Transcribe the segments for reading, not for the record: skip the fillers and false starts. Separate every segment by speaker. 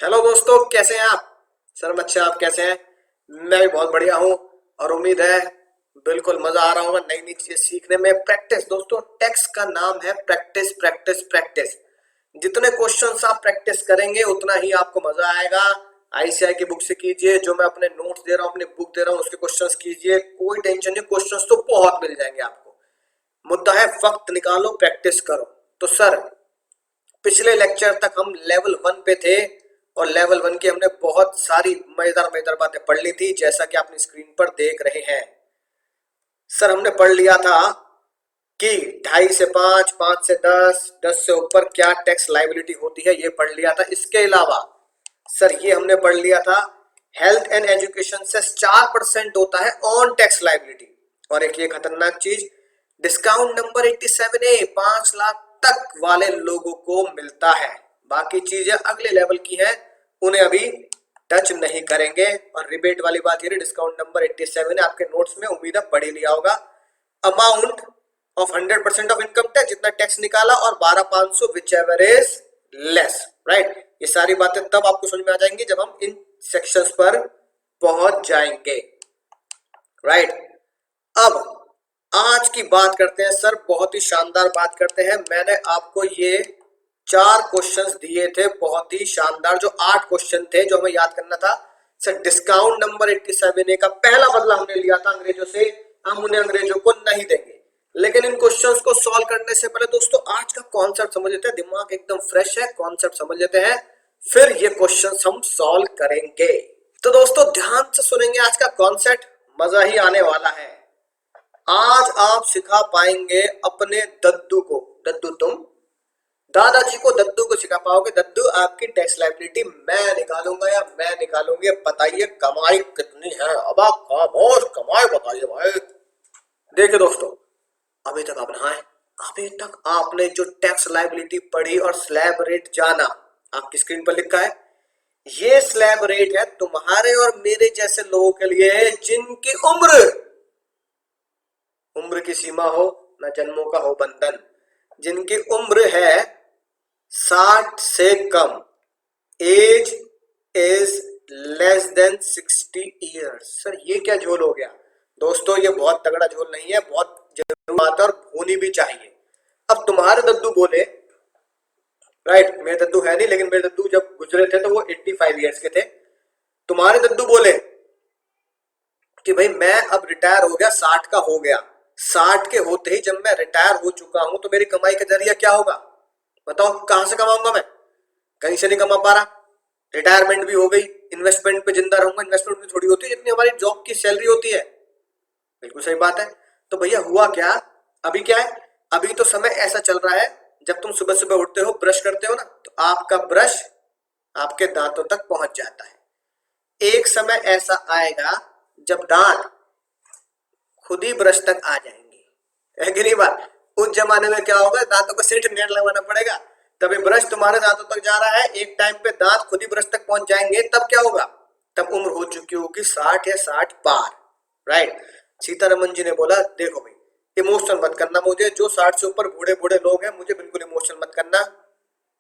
Speaker 1: Hello दोस्तों, कैसे हैं आप। सर अच्छा, आप कैसे हैं। मैं भी बहुत बढ़िया हूँ। और उम्मीद है बिल्कुल मजा आ रहा होगा नई नई चीजें सीखने में। प्रैक्टिस दोस्तों, टेक्स का नाम है प्रैक्टिस प्रैक्टिस प्रैक्टिस। जितने क्वेश्चंस आप प्रैक्टिस करेंगे उतना ही आपको मजा आएगा। आईसीआई की बुक से कीजिए, जो मैं अपने नोट्स दे रहा हूँ, अपनी बुक दे रहा हूँ, उसके क्वेश्चंस कीजिए, कोई टेंशन नहीं, क्वेश्चंस तो बहुत मिल जाएंगे आपको। मुद्दा है वक्त निकालो, प्रैक्टिस करो। तो सर, पिछले लेक्चर तक हम लेवल 1 पे थे और लेवल 1 की हमने बहुत सारी मजेदार मजेदार बातें पढ़ ली थी, जैसा कि आपने स्क्रीन पर देख रहे हैं। सर, हमने पढ़ लिया था कि 2.5 से 5, 5 से 10, 10 से ऊपर क्या टैक्स लायबिलिटी होती है, ये पढ़ लिया था। इसके अलावा सर ये हमने पढ़ लिया था, हेल्थ एंड एजुकेशन से 4% होता है ऑन टैक्स लायबिलिटी। और एक ये खतरनाक चीज, डिस्काउंट नंबर 87A 5 लाख तक वाले लोगों को मिलता है। बाकी चीजें अगले लेवल की हैं, उन्हें अभी टच नहीं करेंगे। और रिबेट वाली बात, ये डिस्काउंट नंबर 87 है, आपके नोट्स में उम्मीद है पढ़ ही लिया होगा। Amount of 100% of income tax, जितना टैक्स निकाला, और 12,500 which ever is less. Right, ये सारी बातें तब आपको समझ में आ जाएंगी जब हम इन सेक्शंस पर पहुंच जाएंगे। राइट, अब आज की बात करते हैं सर, बहुत ही शानदार बात करते हैं। मैंने आपको ये 4 क्वेश्चंस दिए थे, बहुत ही शानदार, जो 8 क्वेश्चन थे जो हमें याद करना था। सर, डिस्काउंट नंबर 87A का पहला बदला हमने लिया था अंग्रेजों से, हम उन्हें अंग्रेजों को नहीं देंगे। लेकिन इन क्वेश्चंस को सॉल्व करने से पहले दोस्तों आज का कॉन्सेप्ट समझ लेते हैं। दिमाग एकदम फ्रेश है, कॉन्सेप्ट समझ लेते हैं, फिर ये क्वेश्चंस हम सॉल्व करेंगे। तो दोस्तों ध्यान से सुनेंगे आज का कॉन्सेप्ट, मजा ही आने वाला है। आज आप सिखा पाएंगे अपने दद्दू को, दद्दू तुम दादाजी को, दद्दू को सिखा पाओगे, दद्दू आपकी टैक्स लायबिलिटी मैं निकालूंगा या मैं निकालूंगी, बताइए कमाई कितनी है। अब आप खामोश, कमाई बताइए भाई। देखिए दोस्तों, अभी तक आप नहाए, अभी तक आपने जो टैक्स लायबिलिटी पढ़ी और स्लैब रेट जाना, आपकी स्क्रीन पर लिखा है, ये स्लैब रेट है तुम्हारे और मेरे जैसे लोगों के लिए जिनकी उम्र, उम्र की सीमा हो न जन्मों का हो बंधन, जिनकी उम्र है 60 से कम, age is less than 60 years. Sir ये क्या झोल हो गया दोस्तों, ये बहुत तगड़ा झोल नहीं है, बहुत जरूरी बात है और होनी भी चाहिए। अब तुम्हारे दद्दू बोले, राइट, मेरे दद्दू है नहीं, लेकिन मेरे दद्दू जब गुजरे थे तो वो 85 ईयर्स के थे। तुम्हारे दद्दू बोले कि भाई मैं अब रिटायर हो गया, 60 का हो गया, 60 के होते ही जब मैं रिटायर हो चुका हूं तो मेरी कमाई का जरिया क्या होगा, बताओ कहां से कमाऊंगा मैं, कहीं से नहीं कमा पा रहा। रिटायरमेंट भी हो गई, इन्वेस्टमेंट पे जिंदा रहूंगा, इन्वेस्टमेंट भी थोड़ी होती है जितनी हमारी जॉब की सैलरी होती है। बिल्कुल सही बात है। तो भैया हुआ क्या, अभी क्या है, अभी तो समय ऐसा चल रहा है, जब तुम सुबह सुबह उठते हो, ब्रश करते हो ना, तो आपका ब्रश आपके दांतों तक पहुंच जाता है। एक समय ऐसा आएगा जब दांत खुद ही ब्रश तक आ जाएंगे, है कि नहीं बात। उस जमाने में क्या होगा, दांतों को सेंट नेट लगवाना पड़ेगा, तभी ब्रश तुम्हारे दांतों तक जा रहा है, एक टाइम पे दांत खुद ही ब्रश तक पहुंच जाएंगे, तब क्या होगा, तब उम्र हो चुकी होगी 60 या 60 पार। राइट, सीतारमन जी ने बोला देखो भाई, इमोशनल मत करना मुझे, जो 60 से ऊपर बूढ़े बूढ़े लोग हैं मुझे बिल्कुल इमोशनल मत करना,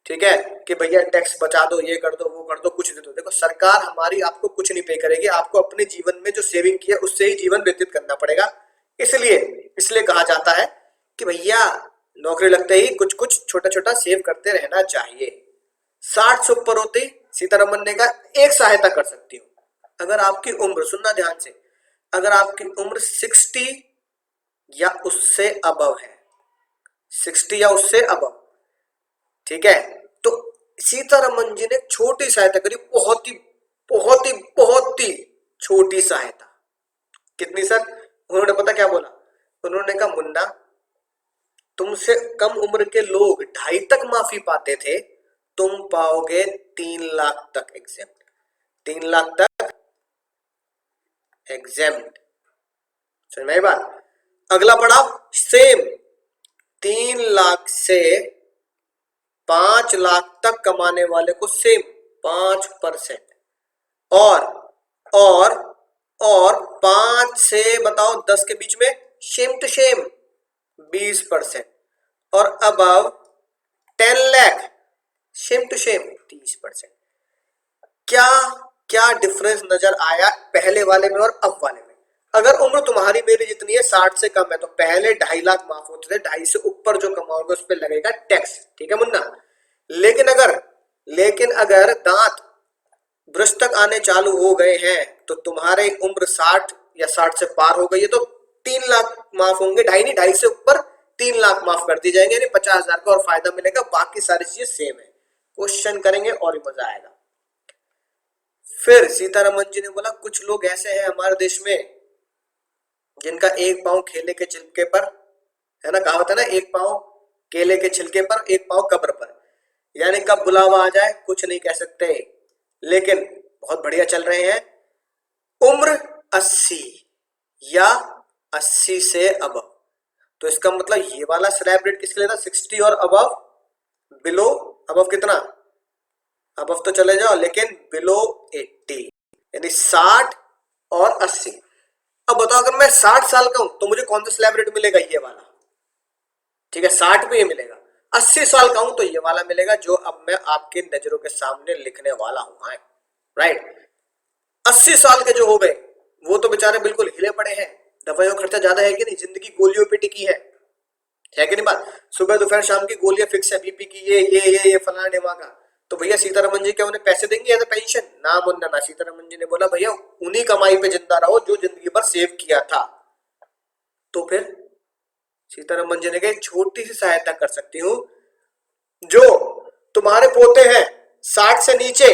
Speaker 1: ठीक है, कि भैया टैक्स बचा दो, ये कर दो, वो कर दो, कुछ दे दो। देखो सरकार हमारी आपको कुछ नहीं पे करेगी, आपको अपने जीवन में जो सेविंग की है उससे ही जीवन व्यतीत करना पड़ेगा। इसलिए इसलिए कहा जाता है कि भैया नौकरी लगते ही कुछ कुछ छोटा छोटा सेव करते रहना चाहिए। 60 से ऊपर होते ही सीतारमन ने कहा एक सहायता कर सकती हूँ, अगर आपकी उम्र, सुनना ध्यान से, अगर आपकी उम्र 60 या उससे अबव है, 60 या उससे अबव, ठीक है, तो सीतारमन जी ने छोटी सहायता करी, बहुत ही बहुत ही बहुत ही छोटी सहायता। कितनी सर, उन्होंने पता क्या बोला, उन्होंने कहा मुन्ना, तुमसे कम उम्र के लोग 2.5 तक माफी पाते थे, तुम पाओगे 3 लाख तक एग्जेम्प्ट, 3 लाख तक एग्जेम्प्ट। समझ में आई बात। अगला पड़ाव सेम, 3 लाख से 5 लाख तक कमाने वाले को सेम 5%, और और और 5 से बताओ 10 के बीच में सेम टू सेम 20%, और above 10 lakh same to same 30%। क्या क्या डिफरेंस नजर आया पहले वाले में और अब वाले में? अगर उम्र तुम्हारी मेरी जितनी है 60 से कम है तो पहले 2.5 लाख माफ होते थे, 2.5 से ऊपर जो कमाओगे उस पर लगेगा टैक्स, ठीक है मुन्ना। लेकिन अगर लेकिन अगर दांत ब्रश तक आने चालू हो गए हैं तो तुम्हारे उम्र 60 या 60 से पार हो गई है तो 3 लाख माफ होंगे, 2.5 नहीं 2.5 से ऊपर 3 लाख माफ कर दी जाएंगे, यानी 50,000 का और फायदा मिलेगा, बाकी सारी चीजें सेम है। क्वेश्चन करेंगे और भी मजा आएगा। फिर सीतारमन जी ने बोला कुछ लोग ऐसे हैं हमारे देश में जिनका एक पांव केले के छिलके पर, है ना, कहावत है ना, एक पांव केले के छिलके पर एक पांव कब्र पर, यानी कब बुलावा आ जाए कुछ नहीं कह सकते, लेकिन बहुत बढ़िया चल रहे हैं। उम्र 80 या 80 से अबव, तो इसका मतलब ये वाला स्लैब रेट किसके लिए था? 60 और अबव, बिलो, अबव कितना? अबव तो चले जाओ लेकिन बिलो 80, यानी 60 और 80। अब बताओ अगर मैं 60 साल का हूं तो मुझे कौन सा स्लैब रेट मिलेगा? ये वाला, ठीक है, 60 पे ये मिलेगा। 80 साल का हूं तो ये वाला मिलेगा जो अब मैं आपके नजरों के सामने लिखने वाला हूं, राइट। 80 साल के जो हो गए वो तो बेचारे बिल्कुल हिले पड़े हैं, दवाइयों खर्चा ज्यादा है कि नहीं, जिंदगी गोलियों पे टिकी है कि नहीं बात? सुबह दोपहर शाम की गोलियां फिक्स है, बीपी की, ये फलाना ढिमा का। तो भैया सीतारमन जी क्या उन्हें पैसे देंगे एज ए पेंशन? ना मुन्ना ना, सीतारमन जी ने बोला भैया उन्हीं कमाई पे जिंदा रहो जो जिंदगी भर सेव किया था। तो फिर सीतारमन जी ने कहा छोटी सी सहायता कर सकती हूँ, जो तुम्हारे पोते हैं 60 से नीचे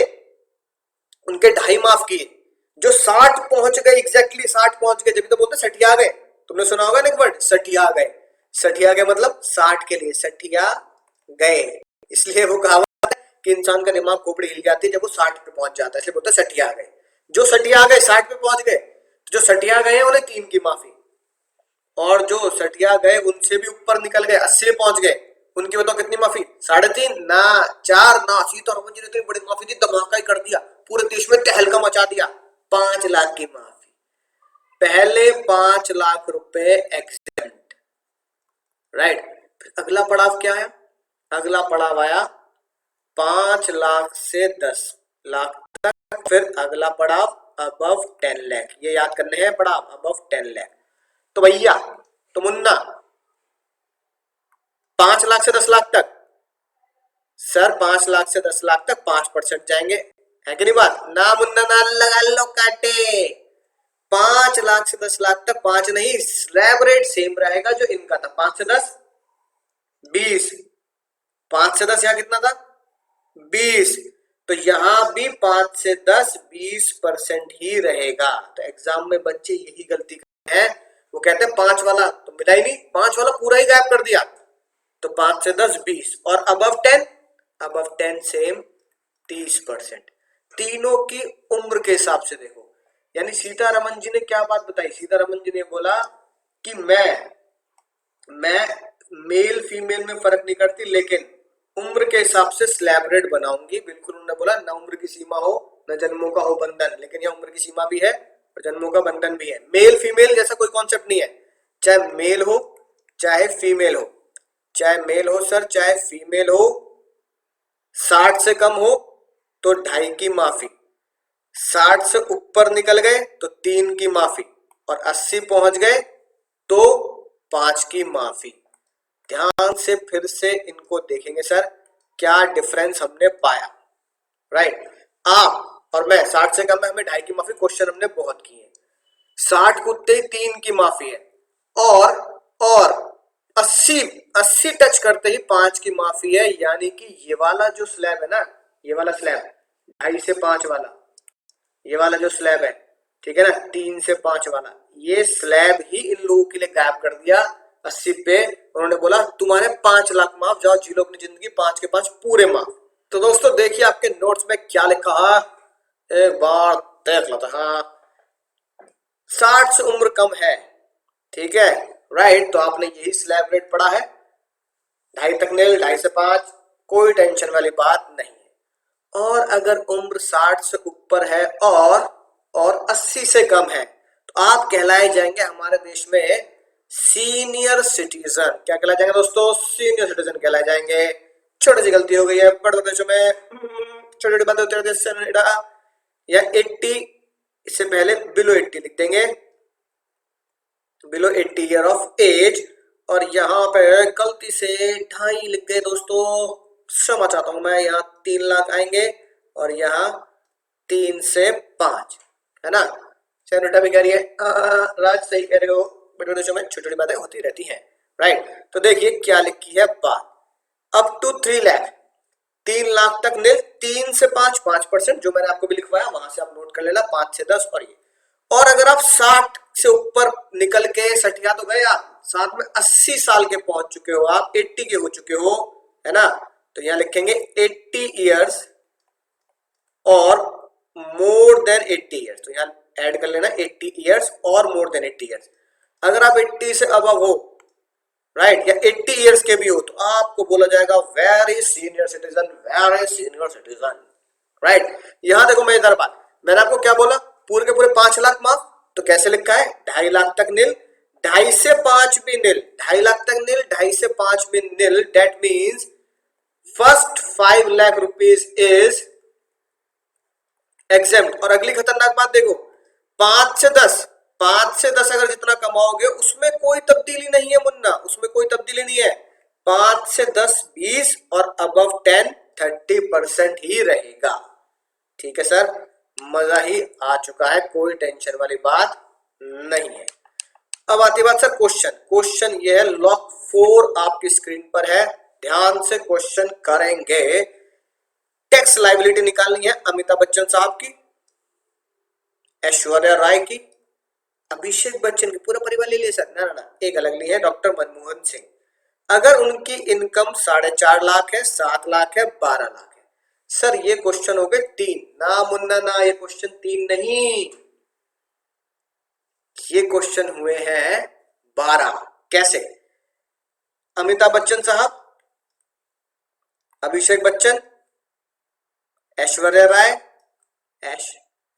Speaker 1: उनके 2.5 माफ किए, जो 60 पहुंच गए, एग्जैक्टली 60 पहुंच गए, जब तो बोलते सठिया गए, तुमने सुना होगा ना एक वर्ड सठिया गए। सठिया गए मतलब 60 के लिए सठिया गए, इसलिए वो कहावत है कि इंसान का दिमाग खोपड़ी हिल जाती है जब वो 60 पे पहुंच जाता है, इसलिए बोलते सठिया गए। जो सठिया गए 60 पे पहुंच गए, जो सठिया गए उन्हें 3 की माफी, और जो सठिया गए उनसे भी ऊपर निकल गए 80 पे पहुंच गए, उनकी बताओ कितनी माफी? 3.5 ना 4 ना, सीतारमन जी ने इतनी बड़ी माफी दी, धमाका ही कर दिया, पूरे देश में तहलका मचा दिया। 5 लाख की माफी, पहले 5 लाख रुपए एक्सीडेंट, राइट। फिर अगला पड़ाव क्या है? अगला पड़ाव आया 5 लाख से 10 लाख तक, फिर अगला पड़ाव अबव 10 लाख, ये याद करने हैं पड़ाव अबव 10 लाख। तो भैया तो मुन्ना 5 लाख से 10 लाख तक, सर 5 लाख से 10 लाख तक 5% जाएंगे, है कि नहीं बात? ना मुन्ना ना, लगा लो काटे। 5 लाख से 10 लाख तक 5 नहीं, स्लैब रेट सेम रहेगा जो इनका था, 5 से 10 20, 5 से 10 यहां कितना था? 20, तो यहां भी 5 से 10 20% ही रहेगा। तो एग्जाम में बच्चे यही गलती करते हैं, वो कहते हैं 5 वाला तो मिला ही नहीं, 5 वाला पूरा ही गायब कर दिया, तो 5 से 10 20, और अबव 10 सेम 30%। तीनों की उम्र के हिसाब से देखो, यानी सीतारमन जी ने क्या बात बताई? सीतारमन जी ने बोला कि मैं मेल फीमेल में फर्क नहीं करती, लेकिन उम्र के हिसाब से स्लैब रेट बनाऊंगी। बिल्कुल उन्होंने बोला न उम्र की सीमा हो न जन्मों का हो बंधन, लेकिन यह उम्र की सीमा भी है और जन्मों का बंधन भी है। मेल फीमेल जैसा कोई कॉन्सेप्ट नहीं है, चाहे मेल हो चाहे फीमेल हो, चाहे मेल हो सर चाहे फीमेल हो, 60 से कम हो तो 2.5 की माफी, 60 से ऊपर निकल गए तो 3 की माफी, और 80 पहुंच गए तो 5 की माफी। ध्यान से फिर से इनको देखेंगे सर क्या डिफरेंस हमने पाया, राइट। आप और मैं 60 से कम है, हमें 2.5 की माफी, क्वेश्चन हमने बहुत किए। 60 कूदते ही 3 की माफी है, और 80 टच करते ही 5 की माफी है, यानी कि ये वाला जो स्लैब है ना, ये वाला स्लैब 2.5 से 5 वाला, ये वाला जो स्लैब है, ठीक है ना, 3 से 5 वाला, ये स्लैब ही इन लोगों के लिए गायब कर दिया 80 पे। उन्होंने बोला तुम्हारे 5 लाख माफ, जाओ जी लो अपनी जिंदगी 5 के 5 पूरे माफ। तो दोस्तों देखिए आपके नोट्स में क्या लिखा है, एक बार देख लो। हाँ, 60 से उम्र कम है, ठीक है, राइट, तो आपने यही स्लैब रेट पढ़ा है, 2.5 तक नेल, 2.5 से 5, कोई टेंशन वाली बात नहीं है। और अगर उम्र 60 से ऊपर है और 80 से कम है तो आप कहलाए जाएंगे हमारे देश में सीनियर सिटीजन। क्या कहलाए जाएंगे दोस्तों? सीनियर सिटीजन कहलाए जाएंगे। छोटी सी गलती हो गई है, बड़े देशों में छोटी छोटी बातें होती रहती है, या 80, इससे पहले बिलो 80 लिख देंगे, बिलो 80 ईयर ऑफ एज। और यहाँ पे गलती से 2.5 लिख गए दोस्तों, क्षमा चाहता हूं मैं, यहाँ 3 लाख आएंगे और यहाँ 3 से 5, है ना। चैनटा भी कह रही है राज सही कह रहे हो, बड़े बड़े में छोटी छोटी बातें होती रहती हैं, राइट। तो देखिए क्या लिखी है बात, अप टू 3 लाख, 3 लाख तक निल, 3 से 5 5%, जो मैंने आपको भी लिखवाया वहां से आप नोट कर लेना, 5 से 10। और ये, और अगर आप 60 से ऊपर निकल के, सठिया तो गए आप, साथ में 80 साल के पहुंच चुके हो आप, 80 के हो चुके हो, है ना, तो यहां लिखेंगे 80 ईयर्स और मोर देन 80 ईयर्स, तो यहां ऐड कर लेना 80 ईयर्स और मोर देन 80 ईयर्स। अगर आप 80 से अबव हो, राइट, या 80 ईयर्स के भी हो, तो आपको बोला जाएगा very senior citizen, very senior citizen, right. यहां देखो मैं इधर बात, मैंने आपको क्या बोला, पूरे के पूरे 5 लाख माफ, तो कैसे लिखा है, 2.5 लाख तक निल, 2.5 से 5 भी निल, 2.5 लाख तक निल, 2.5 से 5 भी निल, that means first 5 lakh rupees is exempt. और अगली खतरनाक बात देखो, 5 से 10, 5 से 10 अगर जितना कमाओगे उसमें कोई तब्दीली नहीं है मुन्ना, उसमें कोई तब्दीली नहीं है, 5 से 10 20 और अबव 10 30% ही रहेगा, ठीक है सर, मजा ही आ चुका है, कोई टेंशन वाली बात नहीं है। अब आती बात सर क्वेश्चन, क्वेश्चन ये है, लॉक 4 आपकी स्क्रीन पर है, ध्यान से क्वेश्चन करेंगे। टैक्स लायबिलिटी निकालनी है अमिताभ बच्चन साहब की, ऐश्वर्या राय की, अभिषेक बच्चन की, पूरा परिवार ले लिया सर, ना ना ना, एक अलग ली है, डॉक्टर मनमोहन सिंह। अगर उनकी इनकम 4.5 लाख है, 7 लाख है, 12 लाख है, सर ये क्वेश्चन हो गए 3, ना मुन्ना ना, ये क्वेश्चन 3 नहीं, ये क्वेश्चन हुए हैं 12। कैसे, अमिताभ बच्चन साहब, अभिषेक बच्चन, ऐश्वर्या राय, ऐश,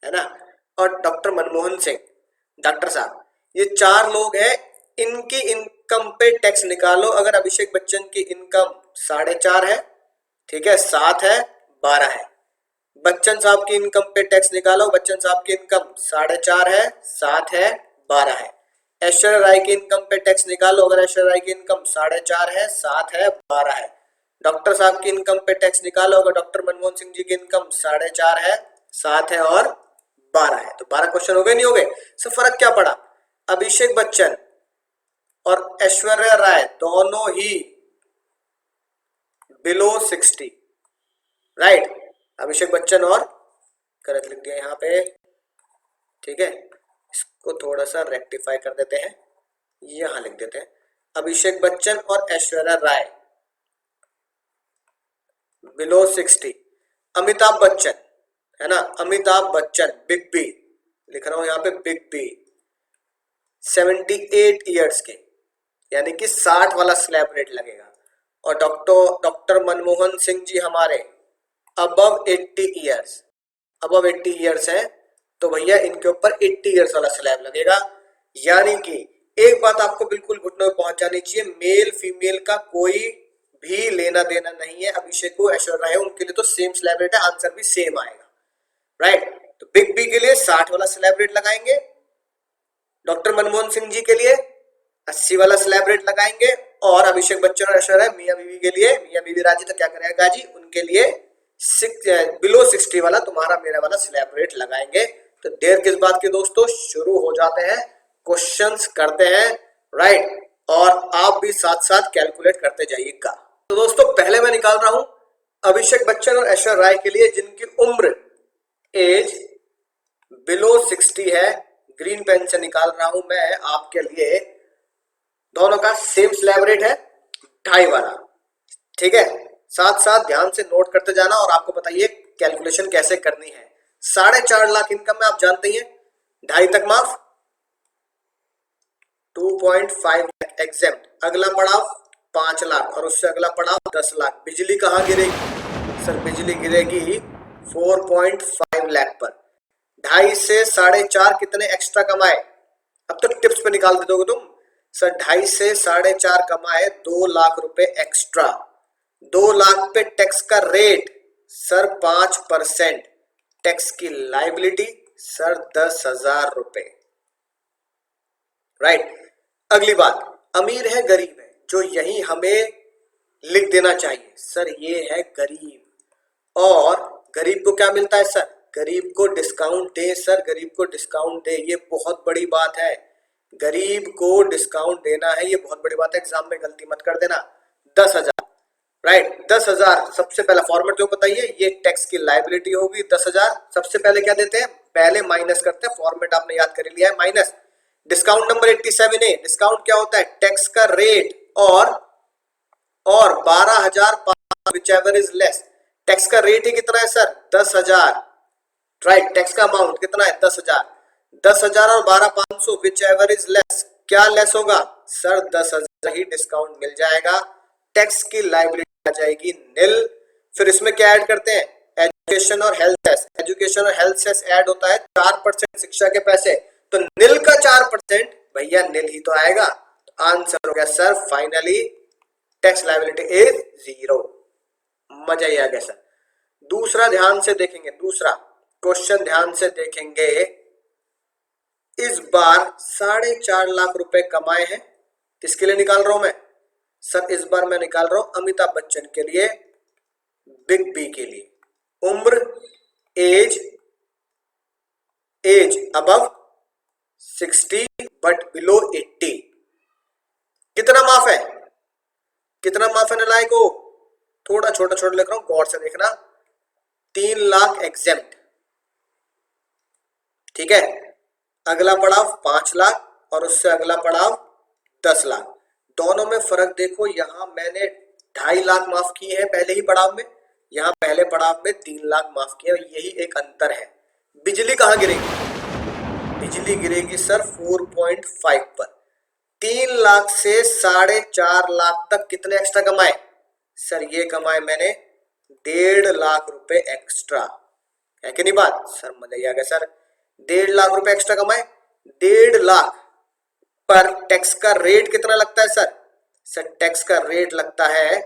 Speaker 1: है ना, और डॉक्टर मनमोहन सिंह, डॉक्टर साहब, ये 4 लोग हैं, इनकी इनकम पे टैक्स निकालो। अगर अभिषेक बच्चन की इनकम 4.5 है, ठीक है, 7 है, 12 है, बच्चन साहब की इनकम पे टैक्स निकालो, बच्चन साहब की इनकम 4.5 है, 7 है, 12 है। ऐश्वर्या राय की इनकम पे टैक्स निकालो, अगर ऐश्वर्या राय की इनकम 4.5 है, 7 है, 12 है। डॉक्टर साहब की इनकम पे टैक्स निकालो, अगर डॉक्टर मनमोहन सिंह जी की इनकम 4.5 है, 7 है और 12 है, तो 12 क्वेश्चन हो गए, नहीं हो गए। सर फर्क क्या पड़ा, अभिषेक बच्चन और ऐश्वर्या राय दोनों ही बिलो 60, राइट, अभिषेक बच्चन और, गलत लिख दिया यहाँ पे, ठीक है, इसको थोड़ा सा रेक्टिफाई कर देते हैं, यहां लिख देते हैं, अभिषेक बच्चन और ऐश्वर्या राय बिलो 60। अमिताभ बच्चन, है ना, अमिताभ बच्चन, बिग बी लिख रहा हूं यहाँ पे, बिग बी 78 ईयर्स के, यानी कि 60 वाला स्लैब रेट लगेगा। और डॉक्टर मनमोहन सिंह जी हमारे अबव 80 ईयर्स, अबव 80 ईयर्स है, तो भैया इनके ऊपर 80 ईयर्स वाला स्लैब लगेगा। यानी कि एक बात आपको बिल्कुल घुटनों में पहुंच जानी चाहिए, मेल फीमेल का कोई भी लेना देना नहीं है, अभिषेक को ऐश्वर्या है उनके लिए तो सेम स्लैब रेट है, आंसर भी सेम आएगा, राइट। तो बिग बी के लिए 60 वाला स्लैब रेट लगाएंगे, डॉक्टर मनमोहन सिंह जी के लिए 80 वाला स्लैब रेट लगाएंगे, और अभिषेक बच्चन और ऐश्वर्या मियां बीवी के लिए, मियां बीवी राजी तो क्या करेगा जी, उनके लिए बिलो 60 वाला तुम्हारा मेरा वाला स्लैब रेट लगाएंगे। तो देर किस बात की दोस्तों, शुरू हो जाते हैं, क्वेश्चंस करते हैं, राइट, और आप भी साथ साथ कैलकुलेट करते जाइएगा। तो दोस्तों पहले मैं निकाल रहा हूं अभिषेक बच्चन और ऐश्वर्या राय के लिए, जिनकी उम्र एज बिलो 60 है, ग्रीन पेन से निकाल रहा हूं मैं आपके लिए, दोनों का सेम स्लैब रेट है 2.5 वाला, ठीक है, साथ साथ ध्यान से नोट करते जाना और आपको बताइए कैलकुलेशन कैसे करनी है। 4.5 लाख इनकम में आप जानते हैं 2.5 तक माफ, 2.5 लाख एग्जेम्प्ट, अगला पड़ाव 5 लाख और उससे अगला पड़ाव 10 लाख। बिजली कहां गिरेगी सर, बिजली गिरेगी 4.5 लाख पर। 2.5 से 4.5 कितने एक्स्ट्रा कमाए, अब तो टिप्स पे निकाल दे दोगे तुम सर, 2.5 से 4.5 कमाए 2 लाख रुपए एक्स्ट्रा, 2 लाख पे टैक्स का रेट सर 5%, टैक्स की लाइबिलिटी सर 10,000 रुपए। राइट। अगली बात, अमीर है गरीब है, जो यही हमें लिख देना चाहिए सर, ये है गरीब। और गरीब को क्या मिलता है सर, गरीब को डिस्काउंट दे सर, गरीब को डिस्काउंट दे, ये बहुत बड़ी बात है। गरीब को डिस्काउंट देना है, ये बहुत बड़ी बात है, एग्जाम में गलती मत कर देना। 10,000, राइट, 10,000 सबसे पहला फॉर्मेट जो बताइए, ये टैक्स की लाइबिलिटी होगी 10,000। सबसे पहले क्या देते हैं, पहले माइनस करते हैं, फॉर्मेट आपने याद कर लिया है, माइनस डिस्काउंट नंबर 87 है। डिस्काउंट क्या होता है, टैक्स का रेट और 12,500 which ever is less. Tax का रेट ही कितना है सर, 10,000, राइट। टैक्स का अमाउंट कितना है, 10,000। 10,000 और 12,500 विच एवर इज लेस, क्या लेस होगा सर, 10,000 ही डिस्काउंट मिल जाएगा। टैक्स की लाइबिलिटी आ जाएगी निल। फिर इसमें क्या ऐड करते हैं, एजुकेशन और हेल्थ सेस। एजुकेशन और हेल्थ सेस ऐड होता है 4% शिक्षा के पैसे, तो निल का 4% भैया निल ही तो आएगा। तो आंसर हो गया sir finally tax liability is 0। मजा ही आ गया सर। दूसरा ध्यान से देखेंगे, दूसरा क्वेश्चन ध्यान से देखेंगे। इस बार 4.5 लाख रुपए कमाए हैं, किसके लिए निकाल रहा हूं मैं सर, इस बार मैं निकाल रहा हूं अमिताभ बच्चन के लिए, बिग बी के लिए। उम्र, एज अबव 60 बट बिलो 80। कितना माफ है, कितना माफ है नालायको, थोड़ा छोटा छोटा लिख रहा हूं, गौर से देखना। 3 लाख एग्जेम्प्ट, ठीक है। अगला पड़ाव 5 लाख और उससे अगला पड़ाव 10 लाख। दोनों में फर्क देखो, यहां मैंने 2.5 लाख माफ किए हैं पहले ही पड़ाव में, यहां पहले पड़ाव में 3 लाख माफ किए, यही एक अंतर है। बिजली कहां गिरेगी, बिजली गिरेगी सर 4.5 पर। 3 लाख से 4.5 लाख तक कितने एक्स्ट्रा कमाए सर, ये कमाए मैंने 1.5 लाख रुपए एक्स्ट्रा, है कि नहीं बात सर, मजा ही आ गया सर। 1.5 लाख रुपए एक्स्ट्रा कमाए, 1.5 लाख पर टैक्स का रेट कितना लगता है सर, सर टैक्स का रेट लगता है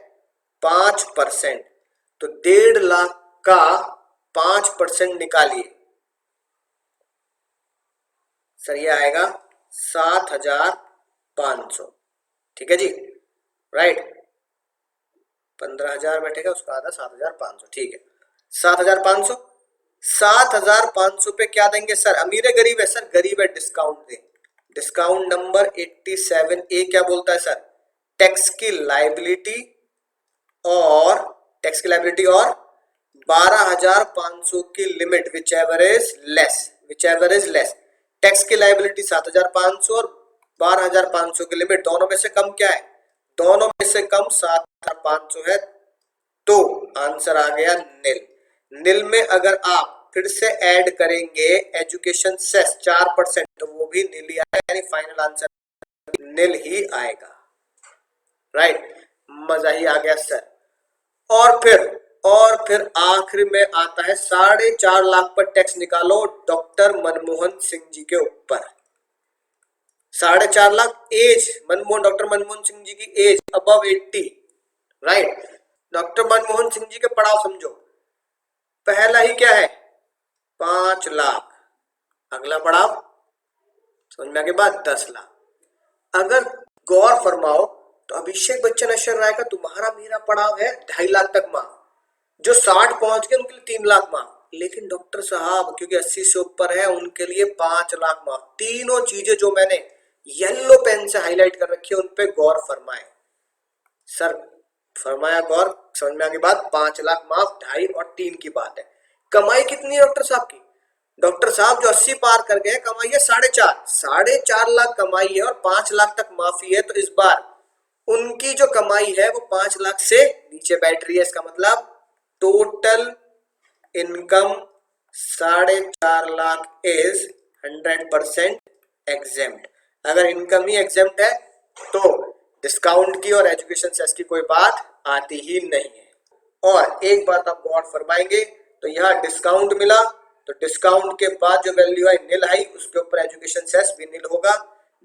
Speaker 1: 5%। तो 1.5 लाख का 5% निकालिए सर, ये आएगा 7,500, ठीक है जी, राइट। 15,000 बैठेगा, उसका आधा 7,500, ठीक है। 7,500, 7,500 पे क्या देंगे सर, अमीर है गरीब है सर, गरीब है, डिस्काउंट दे। डिस्काउंट नंबर 87A क्या बोलता है सर, टैक्स की लाइबिलिटी और 12,500 की limit which ever is less. Tax की लाइबिलिटी 7,500 और 12,500 की लिमिट, दोनों में से कम क्या है, दोनों में से कम 7,500 है, तो आंसर आ गया निल। निल में अगर आप फिर से ऐड करेंगे एजुकेशन सेस 4%, तो वो भी निल ही आएगा, यानी फाइनल आंसर निल ही आएगा, राइट। मजा ही आ गया सर। और फिर आखिर में आता है 4.5 लाख पर टैक्स निकालो डॉक्टर मनमोहन सिंह जी के ऊपर। 4.5 लाख एज, डॉक्टर मनमोहन सिंह जी की age above 80, right. Doctor Manmohan Singh ji के पड़ाव समझो, पहला ही क्या है 5 लाख, अगला पड़ाव समझ में आगे बाद 10 लाख। अगर गौर फरमाओ तो अभिषेक बच्चन अशर राय का तुम्हारा मेरा पड़ाव है 2.5 लाख तक माफ, जो 60 पहुंच गए उनके लिए 3 लाख माफ, लेकिन डॉक्टर साहब क्योंकि 80 से ऊपर है उनके लिए 5 लाख माफ। तीनों चीजें जो मैंने येलो पेन से हाईलाइट कर रखी है उन पे गौर फरमाए सर, फरमाया गौर, समझ में आगे बात। 5 लाख माफ, 2.5 और 3 की बात है। कमाई कितनी है डॉक्टर साहब की, डॉक्टर साहब जो 80 पार कर गए, कमाई है 4.5 लाख कमाई है और 5 लाख तक माफी है, तो इस बार उनकी जो कमाई है वो 5 लाख से नीचे बैठ रही है। इसका मतलब total income 4.5 lakh is 100% exempt. अगर इनकम ही एग्जेम्प्ट है तो डिस्काउंट की और एजुकेशन सेस की कोई बात आती ही नहीं है। और एक बात आप गौर फरमाएंगे तो यहाँ डिस्काउंट मिला, तो डिस्काउंट के बाद जो वैल्यू आई निल आई, उसके ऊपर एजुकेशन सेस भी निल होगा।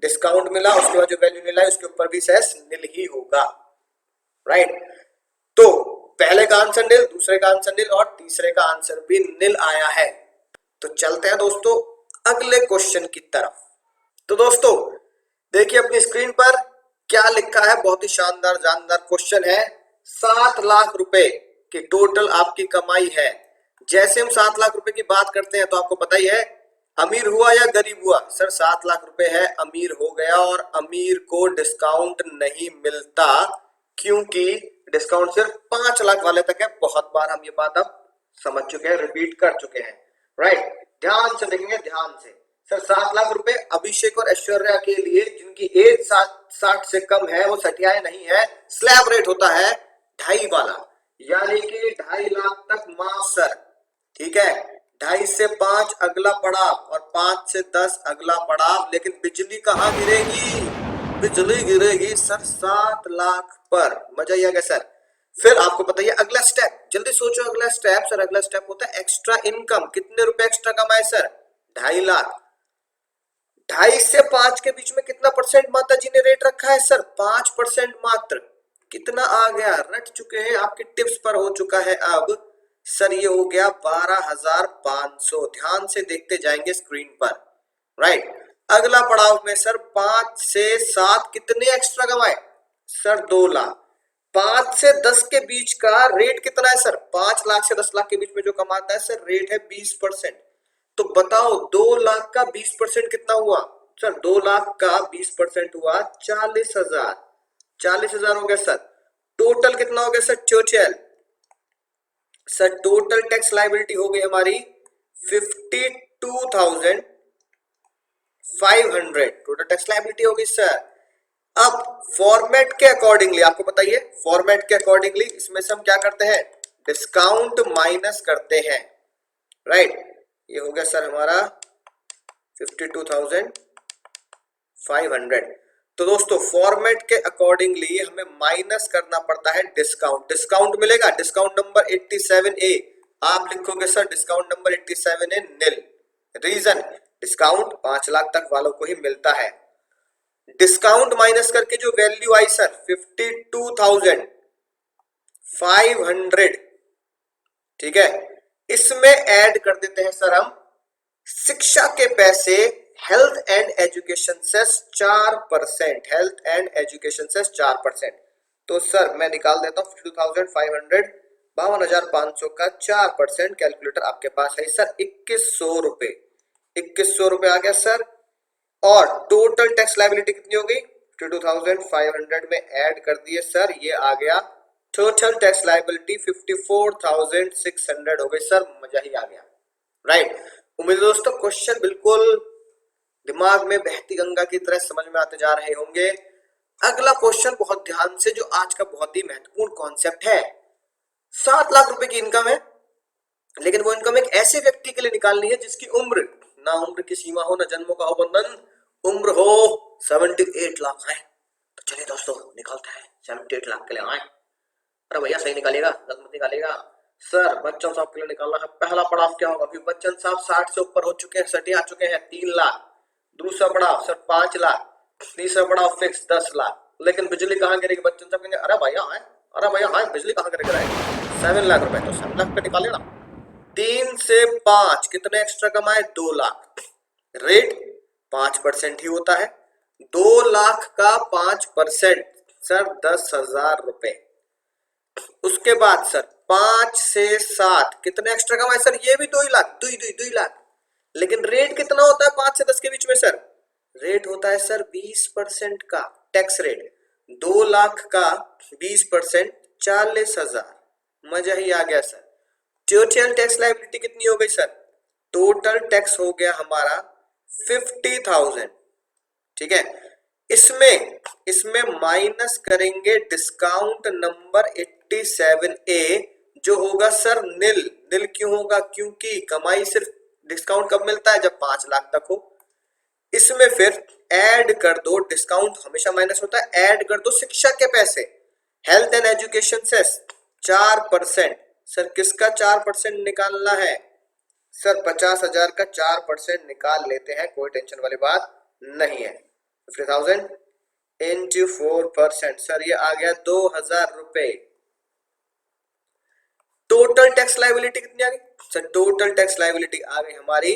Speaker 1: डिस्काउंट मिला उसके बाद जो वैल्यू निल आई उसके ऊपर भी सेस निल ही होगा, राइट। तो पहले का आंसर निल, दूसरे का आंसर निल और तीसरे का आंसर भी निल आया है। तो चलते हैं दोस्तों अगले क्वेश्चन की तरफ। तो दोस्तों देखिए अपनी स्क्रीन पर क्या लिखा है, बहुत ही शानदार जानदार क्वेश्चन है। 7 लाख रुपए की टोटल आपकी कमाई है। जैसे हम 7 लाख रुपए की बात करते हैं तो आपको पता ही है अमीर हुआ या गरीब हुआ। सर 7 लाख रुपए है, अमीर हो गया, और अमीर को डिस्काउंट नहीं मिलता क्योंकि डिस्काउंट सिर्फ 5 लाख वाले तक है। बहुत बार हम ये बात अब समझ चुके हैं, रिपीट कर चुके हैं, राइट। ध्यान से देखेंगे, ध्यान से। सर 7 लाख रुपए अभिषेक और ऐश्वर्या के लिए जिनकी एज 60 से कम है वो सठियाए नहीं है। स्लैब रेट होता है 2.5 वाला, यानी कि 2.5 लाख तक माफ सर, ठीक है। 2.5 से 5 अगला पड़ाव और 5 से 10 अगला पड़ाव। लेकिन बिजली कहाँ गिरेगी? बिजली गिरेगी सर 7 लाख पर। मजा ही आ गया सर। फिर आपको बताइए अगला स्टेप, जल्दी सोचो अगला स्टेप। सर अगला स्टेप होता है एक्स्ट्रा इनकम। कितने रुपए एक्स्ट्रा कमाए सर? 2.5 लाख। 2.5 से 5 के बीच में कितना परसेंट माता जी ने रेट रखा है सर? 5% मात्र। कितना आ गया? रट चुके हैं, आपकी टिप्स पर हो चुका है अब। सर ये हो गया 12,500। ध्यान से देखते जाएंगे स्क्रीन पर, राइट। अगला पड़ाव में सर 5 से 7 कितने एक्स्ट्रा कमाए सर? 2 लाख। 5 से 10 के बीच का रेट कितना है सर? 5 लाख से 10 लाख के बीच में जो कमाता है सर रेट है 20%। तो बताओ 2 लाख का 20% कितना हुआ सर? 2 लाख का 20% हुआ 40,000। 40,000 हो गया सर। टोटल कितना हो गया sir? Total sir total tax liability हो गई हमारी 52,500। टोटल टैक्स लायबिलिटी हो गई सर। अब फॉर्मेट के अकॉर्डिंगली आपको बताइए, फॉर्मेट के अकॉर्डिंगली इसमें से हम क्या करते हैं? डिस्काउंट माइनस करते हैं, राइट। ये हो गया सर हमारा 52,500। तो दोस्तों फॉर्मेट के अकॉर्डिंगली हमें माइनस करना पड़ता है डिस्काउंट। डिस्काउंट मिलेगा, डिस्काउंट नंबर 87A। आप लिखोगे सर डिस्काउंट नंबर 87A निल। रीजन, डिस्काउंट 5 लाख तक वालों को ही मिलता है। डिस्काउंट माइनस करके जो वैल्यू आई सर 52,500, ठीक है। इसमें ऐड कर देते हैं सर हम शिक्षा के पैसे, health and education cess 4%। Health and education cess 4%। तो सर मैं निकाल देता हूं 52,500, 52,500 का 4%। कैलकुलेटर आपके पास है सर 2100 रुपए। 2100 रुपए आ गया सर। और टोटल टैक्स लायबिलिटी कितनी हो गई? 52,500 में ऐड कर दिए सर, ये आ गया टोटल टैक्स लायबिलिटी 54,600 हो गई सर। मजा ही आ गया, राइट। उम्मीद है दोस्तों क्वेश्चन बिल्कुल दिमाग में बहती गंगा की तरह समझ में आते जा रहे होंगे। अगला क्वेश्चन बहुत ध्यान से, जो आज का बहुत ही महत्वपूर्ण कॉन्सेप्ट है। 7 लाख रुपए की इनकम है, लेकिन वो इनकम एक ऐसे व्यक्ति के लिए निकालनी है जिसकी उम्र, ना उम्र की सीमा हो, ना जन्मों का हो बंधन, उम्र हो 78 लाख है। तो चलिए दोस्तों निकालते हैं 78 लाख के लिए आए। अरे भैया सही निकालिएगा, गलत मत निकालिएगा। सर बच्चन साहब के लिए निकालना है। पहला पड़ाव क्या होगा? क्योंकि बच्चन साहब 60 से ऊपर हो चुके हैं, सटी आ चुके हैं, 3 लाख। दूसरा पड़ाव सर 5 लाख। तीसरा पड़ाव फिक्स 10 लाख। लेकिन बिजली कहाँ गिरेगी? बच्चन साहब कहेंगे अरे भैया है, अरे भैया है, बिजली कहाँ गिर रहा है? 7 लाख रुपए। तो 7 लाख पे निकालिए ना। 3 से 5 कितने एक्स्ट्रा कमाए? 2 लाख। रेट 5% ही होता है। 2 लाख का 5% सर 10,000 रुपए। उसके बाद सर 5 से 7 कितने एक्स्ट्रा कमाए सर? ये भी 2 लाख। 2 लाख। लेकिन रेट कितना होता है 5 से 10 के बीच में सर? रेट होता है सर 20% का टैक्स रेट। 2 लाख का 20% 40,000। मजा ही आ गया सर। टोटल टैक्स लायबिलिटी कितनी हो गई सर? टोटल टैक्स हो गया हमारा 50,000, ठीक है। इसमें माइनस करेंगे डिस्काउंट नंबर 87A, जो होगा सर निल। निल क्यों होगा? क्योंकि कमाई सिर्फ डिस्काउंट कब मिलता है? जब 5 लाख तक हो। इसमें फिर ऐड कर दो, डिस्काउंट हमेशा माइनस होता है, ऐड कर दो शिक्षा के पैसे, health and education cess 4%। Sir किसका 4% निकालना है? सर 50,000 का 4% निकाल लेते हैं, कोई टेंशन वाली बात नहीं है। 50,000 इंटू 4%, सर ये आ गया 2,000 रुपए। टोटल टैक्स लाइबिलिटी कितनी आ गई सर? टोटल टैक्स लाइबिलिटी आ गई हमारी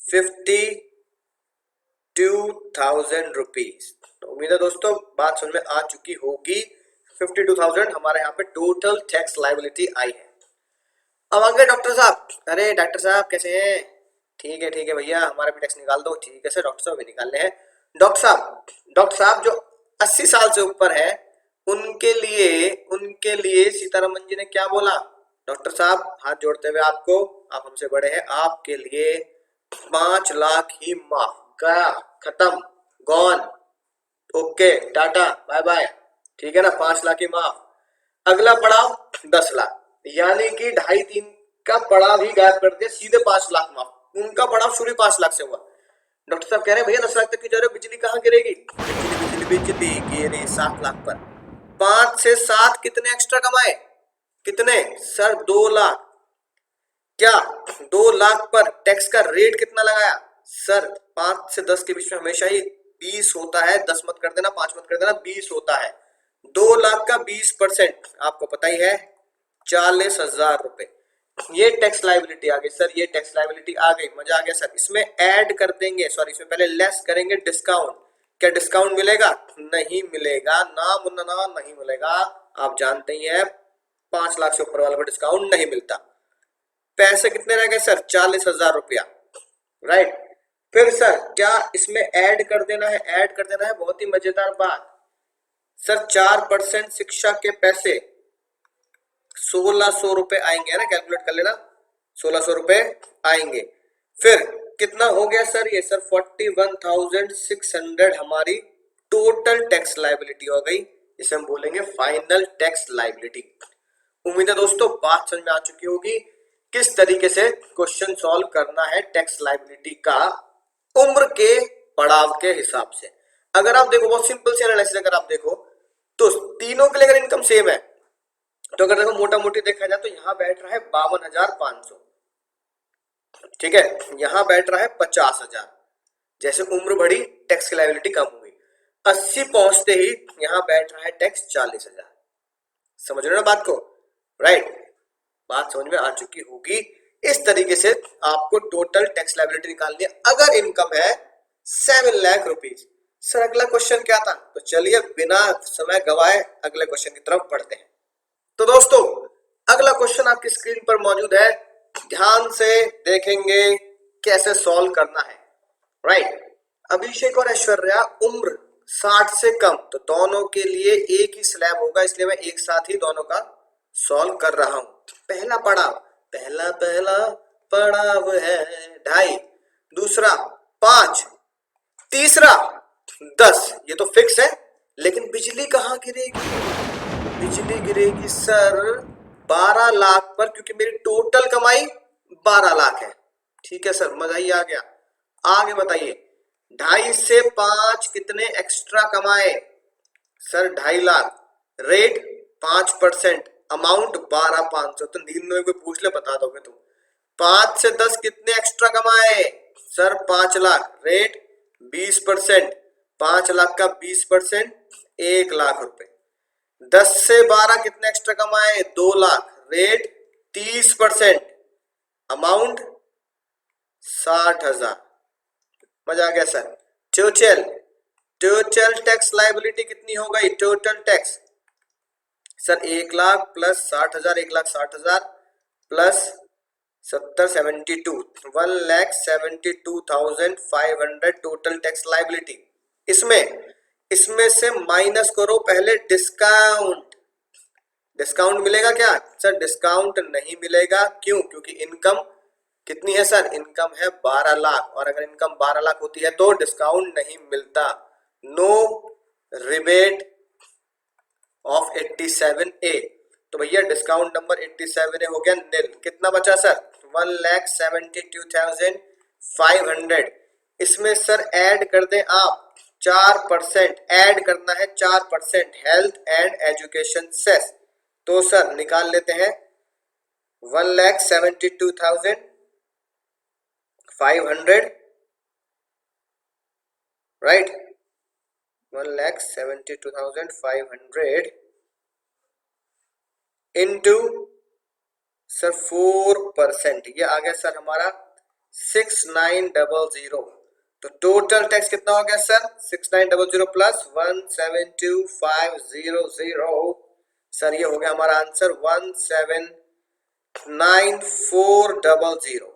Speaker 1: 52,000 रुपीज। तो उम्मीद है दोस्तों बात समझ में आ चुकी होगी। 52,000 हमारे यहाँ पे टोटल टैक्स लाइबिलिटी आई है। अब आगे डॉक्टर साहब, अरे डॉक्टर साहब कैसे हैं? ठीक है भैया, हमारा भी टैक्स निकाल दो। ठीक है सर, डॉक्टर साहब भी निकालने हैं। डॉक्टर साहब जो 80 साल से ऊपर है उनके लिए सीतारमन जी ने क्या बोला? डॉक्टर साहब हाथ जोड़ते हुए आपको, आप हमसे बड़े हैं, आपके लिए 5 लाख ही माफ। गया, खत्म, gone, okay, tata, bye bye. ठीक है ना, 5 लाख ही माफ। अगला पड़ाव 10 लाख, यानी कि 2.5-3 का पड़ाव ही गायब कर दिया, सीधे 5 लाख माफ। उनका पड़ाव शुरू 5 लाख से हुआ। डॉक्टर साहब कह रहे हैं भैया 10 लाख तक की जा रहे हो, बिजली कहाँ गिरेगी? बिजली गिरे 7 लाख पर। 5 से 7 कितने एक्स्ट्रा कमाए? कितने सर? 2 लाख। क्या 2 लाख पर टैक्स का रेट कितना लगाया सर? 5 से 10 के बीच में हमेशा ही 20 होता है। 10 मत कर देना, 5 मत कर देना, 20 होता है। 2 लाख का 20% आपको पता ही है 40,000 रुपए। ये टैक्स लाइबिलिटी आ गई सर, ये टैक्स लाइबिलिटी आ गई। मजा आ गया सर। इसमें ऐड कर देंगे, सॉरी इसमें पहले लेस करेंगे डिस्काउंट। क्या डिस्काउंट मिलेगा? नहीं मिलेगा, ना मुन्ना नहीं मिलेगा। आप जानते ही हैं 5 लाख से ऊपर वाले को डिस्काउंट नहीं मिलता। पैसे कितने रह गए सर? 40,000 रुपया, राइट। फिर सर क्या इसमें ऐड कर देना है? ऐड कर देना है, बहुत ही मजेदार बात सर। 4% शिक्षा के पैसे 1,600 रुपए आएंगे, है ना? कैलकुलेट कर लेना, 1,600 रुपए आएंगे। फिर कितना हो गया सर? ये सर 41,600 हमारी टोटल टैक्स लाइबिलिटी हो गई। इसे हम बोलेंगे फाइनल टैक्स लाइबिलिटी। उम्मीद है दोस्तों बात समझ में आ चुकी होगी किस तरीके से क्वेश्चन सॉल्व करना है टैक्स लाइबिलिटी का उम्र के पड़ाव के हिसाब से। अगर आप देखो बहुत सिंपल सी एनालिसिस, अगर आप देखो तो तीनों के लिए अगर इनकम सेम है तो अगर देखो मोटा मोटी देखा जाए तो यहाँ बैठ रहा है 52,500, ठीक है, यहाँ बैठ रहा है 50,000। जैसे उम्र बढ़ी टैक्स की लायबिलिटी कम हुई, 80 पहुंचते ही यहाँ बैठ रहा है टैक्स 40,000। समझ रहे हो ना बात को? राइट, बात समझ में आ चुकी होगी। इस तरीके से आपको टोटल टैक्स लायबिलिटी निकालनी है अगर इनकम है 7 लाख रुपीज। सर अगला क्वेश्चन क्या था? तो चलिए बिना समय गवाए अगले क्वेश्चन की तरफ बढ़ते हैं। तो दोस्तों अगला क्वेश्चन आपकी स्क्रीन पर मौजूद है, ध्यान से देखेंगे कैसे सॉल्व करना है। राइट, अभिषेक और ऐश्वर्या उम्र 60 से कम, तो दोनों के लिए एक ही स्लैब होगा, इसलिए मैं एक साथ ही दोनों का सॉल्व कर रहा हूं। पहला पड़ाव, पहला पड़ाव है 2.5, दूसरा 5, तीसरा 10। ये तो फिक्स है, लेकिन बिजली कहाँ गिरेगी? बिजली गिरेगी सर 12 लाख पर, क्योंकि मेरी टोटल कमाई 12 लाख है। ठीक है सर, मजा ही आ गया। आगे बताइए, 2.5 से 5 कितने एक्स्ट्रा कमाए? Sir 2.5 lakh, rate 5%, amount 12,500। तो नींद में कोई पूछ ले बता दोगे तुम। 5 से 10 कितने एक्स्ट्रा कमाए? सर 5 लाख, रेट 20%, 5 लाख का 20% 1 लाख रुपए। 10 से 12 कितने एक्स्ट्रा कमाए? 2 लाख, रेट 30%, अमाउंट 60,000। मजा आ गया सर। टोटल टैक्स लाइबिलिटी कितनी हो गई? Total tax sir 1 lakh plus 60,000, 1,60,000 plus 70, 72, 1,72,500 total tax liability. इसमें से माइनस करो पहले डिस्काउंट। डिस्काउंट मिलेगा क्या? सर डिस्काउंट नहीं मिलेगा। क्यों? क्योंकि इनकम कितनी है सर? इनकम है 12 लाख, और अगर इनकम 12 लाख होती है तो डिस्काउंट नहीं मिलता। No rebate of 87A। तो भैया डिस्काउंट नंबर 87A हो गया निल। कितना बचा सर? 1,72,500। इसमें सर ऐड कर दें आप 4%, ऐड करना है 4% हेल्थ एंड एजुकेशन सेस। तो सर निकाल लेते हैं 1,72,500, राइट, 1,72,500 इंटू सर 4%, ये आ गया सर हमारा 6900। तो टोटल टैक्स कितना हो गया सर 6900 प्लस 172500। सर ये हो गया हमारा आंसर 179400।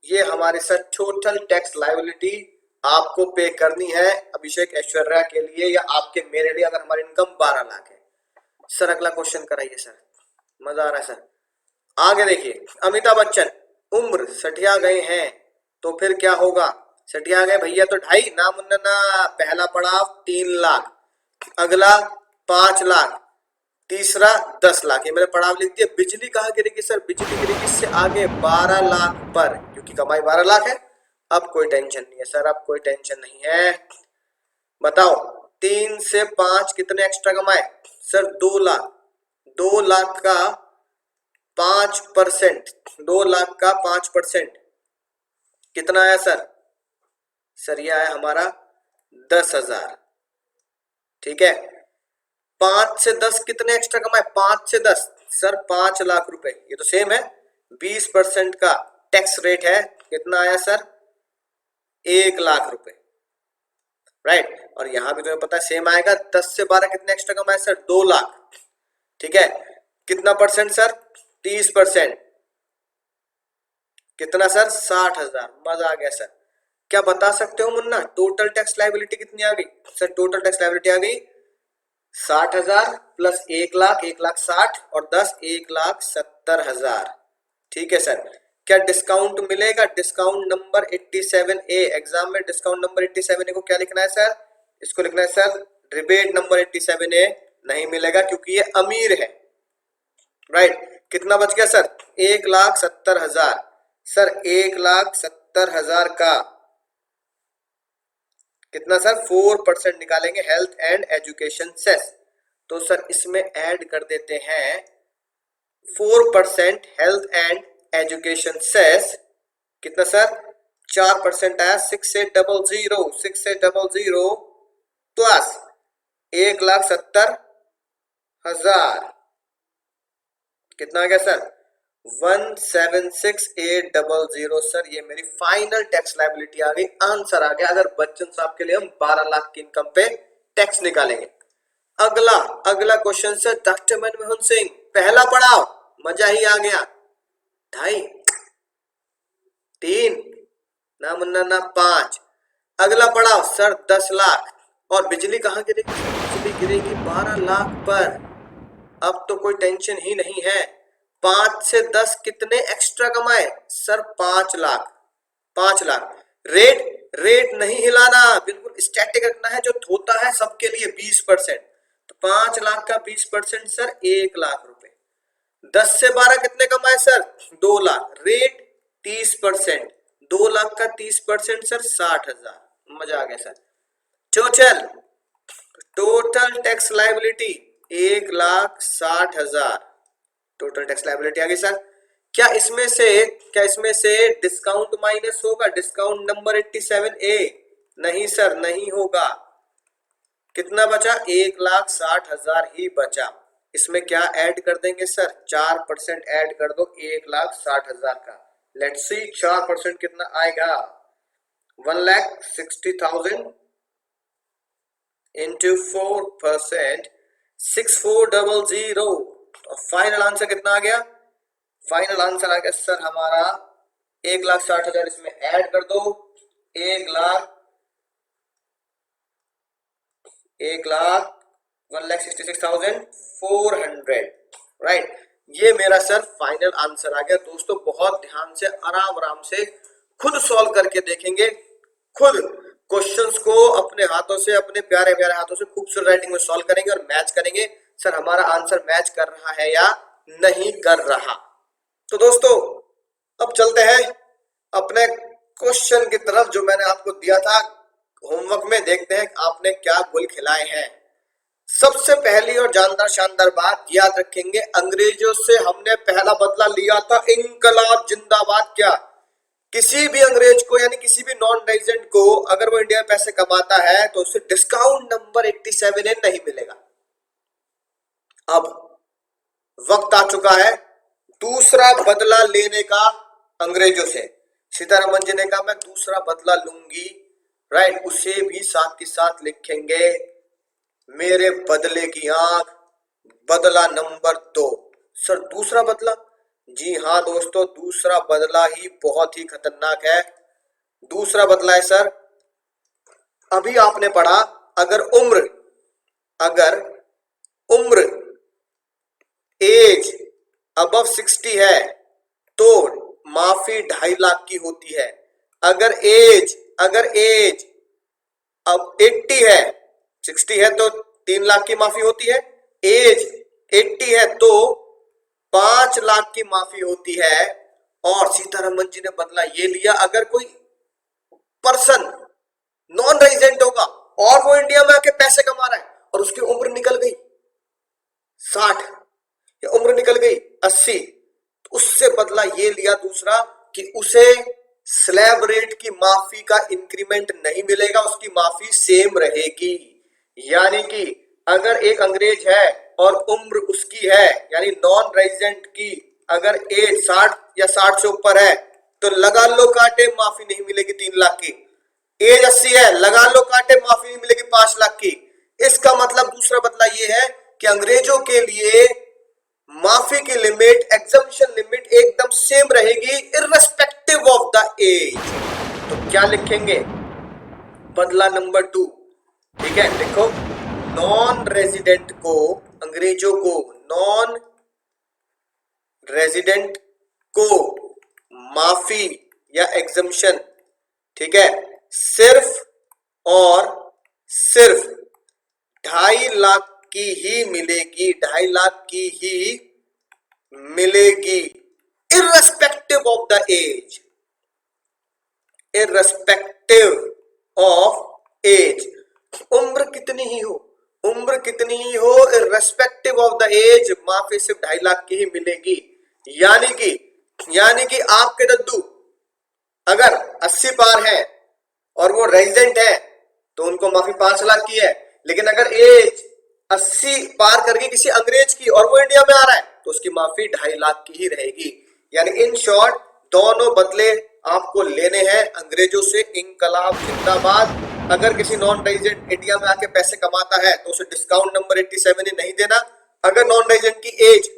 Speaker 1: ये हमारी सर टोटल टैक्स लायबिलिटी आपको पे करनी है अभिषेक ऐश्वर्या के लिए या आपके मेरे लिए, अगर हमारी इनकम 12 लाख है। सर अगला क्वेश्चन कराइए सर, मजा आ रहा है सर। आगे देखिए, अमिताभ बच्चन उम्र सठिया गए हैं तो फिर क्या होगा। सठिया गए भैया तो 2.5 ना मुन्ना ना। पहला पड़ाव 3 लाख, अगला 5 लाख, तीसरा 10 लाख। ये मैंने पड़ाव लिख दिया। बिजली कहाँ गिरेगी सर, बिजली गिरेगी इससे आगे 12 लाख पर, क्योंकि कमाई 12 लाख है। अब कोई टेंशन नहीं है सर, अब कोई टेंशन नहीं है। बताओ 3 से 5 कितने एक्स्ट्रा कमाए सर 2 लाख। 2 लाख का 5%, 2 लाख का 5% कितना आया सर। सर ये आया हमारा 10,000। ठीक है, 5 से 10 कितने एक्स्ट्रा कमाए, 5 से 10 सर 5 लाख रुपए। ये तो सेम है, 20% का टैक्स रेट है। कितना आया सर 1 लाख रुपए, राइट। और यहां भी तुम्हें पता है सेम आएगा। 10 से 12 कितने एक्स्ट्रा कमाए सर 2 लाख। ठीक है, कितना परसेंट सर 30%, कितना सर 60,000। मजा आ गया सर। क्या बता सकते हो मुन्ना टोटल टैक्स लायबिलिटी कितनी आ गई सर। टोटल टैक्स लायबिलिटी आ गई 60,000 प्लस 1 लाख, 1,60,000 और 10, 1,70,000। ठीक है सर। क्या डिस्काउंट मिलेगा, डिस्काउंट नंबर 87A। एग्जाम में डिस्काउंट नंबर 87A को क्या लिखना है सर, इसको लिखना है सर रिबेट नंबर 87A। नहीं मिलेगा क्योंकि ये अमीर है, राइट। कितना बच गया सर 1,70,000। सर 1,70,000 का कितना सर 4% निकालेंगे हेल्थ एंड एजुकेशन सेस। तो सर इसमें ऐड कर देते हैं 4% हेल्थ एंड एजुकेशन सेस। कितना सर 4% आया 6800, 6800 प्लस 1,70,000। कितना आ गया सर 176800। सर ये मेरी फाइनल टैक्स लायबिलिटी आ गई, आंसर आ गया। अगर बच्चन साहब के लिए हम 12 लाख की इनकम पे टैक्स निकालेंगे। अगला अगला question sir doctor Manmohan Singh पहला पड़ाव मजा ही आ गया 2.5, 3 ना मुन्ना ना 5। अगला पड़ाव सर 10 लाख और बिजली कहां गिरेगी, बिजली गिरेगी 12 लाख पर। अब तो कोई टेंशन ही नहीं है। 5 से 10 कितने एक्स्ट्रा कमाए sir 5 lakh, 5 lakh. Rate rate नहीं हिलाना, बिल्कुल स्टैटिक रखना है जो होता है सबके लिए 20%। तो 5 लाख का 20% सर 1 लाख रुपए। 10 से 12 कितने कमाए सर 2 लाख। रेट 30%, 2 लाख का 30% सर 60,000। मजा आ गया sir. Total total tax liability 1,60,000। Total tax liability आ गई सर। क्या इसमें से डिस्काउंट माइनस होगा, डिस्काउंट नंबर 87A। नहीं सर नहीं होगा। कितना बचा 1,60,000 ही बचा। इसमें क्या ऐड कर देंगे सर 4% ऐड कर दो 1,60,000 का। लेट्स सी 4% कितना आएगा 1,60,000 इंटू 4%, 6400। और फाइनल आंसर कितना आ गया, फाइनल आंसर आ गया सर हमारा 1,60,000। इसमें ऐड कर दो 1,66,400, राइट। ये मेरा सर फाइनल आंसर आ गया। दोस्तों बहुत ध्यान से आराम आराम से खुद सॉल्व करके देखेंगे, खुद क्वेश्चंस को अपने हाथों से, अपने प्यारे प्यारे हाथों से खूबसूरत राइटिंग में सॉल्व करेंगे और मैच करेंगे सर हमारा आंसर मैच कर रहा है या नहीं कर रहा। तो दोस्तों अब चलते हैं अपने क्वेश्चन की तरफ जो मैंने आपको दिया था होमवर्क में। देखते हैं आपने क्या गुल खिलाए हैं। सबसे पहली और जानदार शानदार बात याद रखेंगे, अंग्रेजों से हमने पहला बदला लिया था इंकलाब जिंदाबाद। क्या किसी भी अंग्रेज को यानी किसी भी नॉन रेजिडेंट को अगर वो इंडिया में पैसे कमाता है तो उसे डिस्काउंट नंबर 87A नहीं मिलेगा। अब वक्त आ चुका है दूसरा बदला लेने का अंग्रेजों से। सीतारमन जी ने कहा मैं दूसरा बदला लूंगी, राइट। उसे भी साथ के साथ लिखेंगे मेरे बदले की आंख, बदला नंबर 2। सर दूसरा बदला? जी हाँ दोस्तों, दूसरा बदला ही बहुत ही खतरनाक है। दूसरा बदला है सर, अभी आपने पढ़ा अगर उम्र एज अबव 60 है तो माफी 2.5 लाख की होती है। अगर एज अब 80 है, 60 है तो 3 लाख की माफी होती है। एज 80 है तो 5 लाख की माफी होती है। और सीतारमन जी ने बदला ये लिया, अगर कोई पर्सन नॉन रेजिडेंट होगा और वो इंडिया में आके पैसे कमा रहा है और उसकी उम्र निकल गई 60 या उम्र निकल गई 80, तो उससे बदला ये लिया दूसरा कि उसे स्लैब रेट की माफी का इंक्रीमेंट नहीं मिलेगा, उसकी माफी सेम रहेगी। यानी कि अगर एक अंग्रेज है और उम्र उसकी है यानी नॉन रेजिडेंट की अगर एज 60 या 60 से ऊपर है तो लगा लो कांटे, माफी नहीं मिलेगी 3 लाख की। एज 80 है, लगा लो कांटे, माफी नहीं मिलेगी 5 लाख की। इसका मतलब दूसरा बदला ये है कि अंग्रेजों के लिए माफी की लिमिट, एग्जम्पशन लिमिट एकदम सेम रहेगी इररिस्पेक्टिव ऑफ द एज। तो क्या लिखेंगे? बदला नंबर 2, ठीक है। देखो, नॉन रेजिडेंट को, अंग्रेजों को, नॉन रेजिडेंट को माफी या एग्जम्पशन, ठीक है, सिर्फ और सिर्फ 2.5 लाख की ही मिलेगी, 2.5 लाख की ही मिलेगी irrespective of the age, irrespective of age. उम्र कितनी ही हो इररिस्पेक्टिव ऑफ द एज, माफी सिर्फ 2.5 लाख की ही मिलेगी। यानी कि आपके दद्दू अगर 80 पार है और वो रेजिडेंट है तो उनको माफी 5 लाख की है, लेकिन अगर एज 80 पार करके किसी अंग्रेज की और वो इंडिया में आ रहा है तो उसकी माफी 2.5 लाख की ही रहेगी। यानी इन शॉर्ट दोनों बदले आपको लेने हैं अंग्रेजों से। इंकलाब जिंदाबाद। अगर किसी नॉन रेजिडेंट इंडिया में आके पैसे कमाता है तो उसे डिस्काउंट नंबर 87 ही नहीं देना। अगर नॉन रेजिडेंट की एज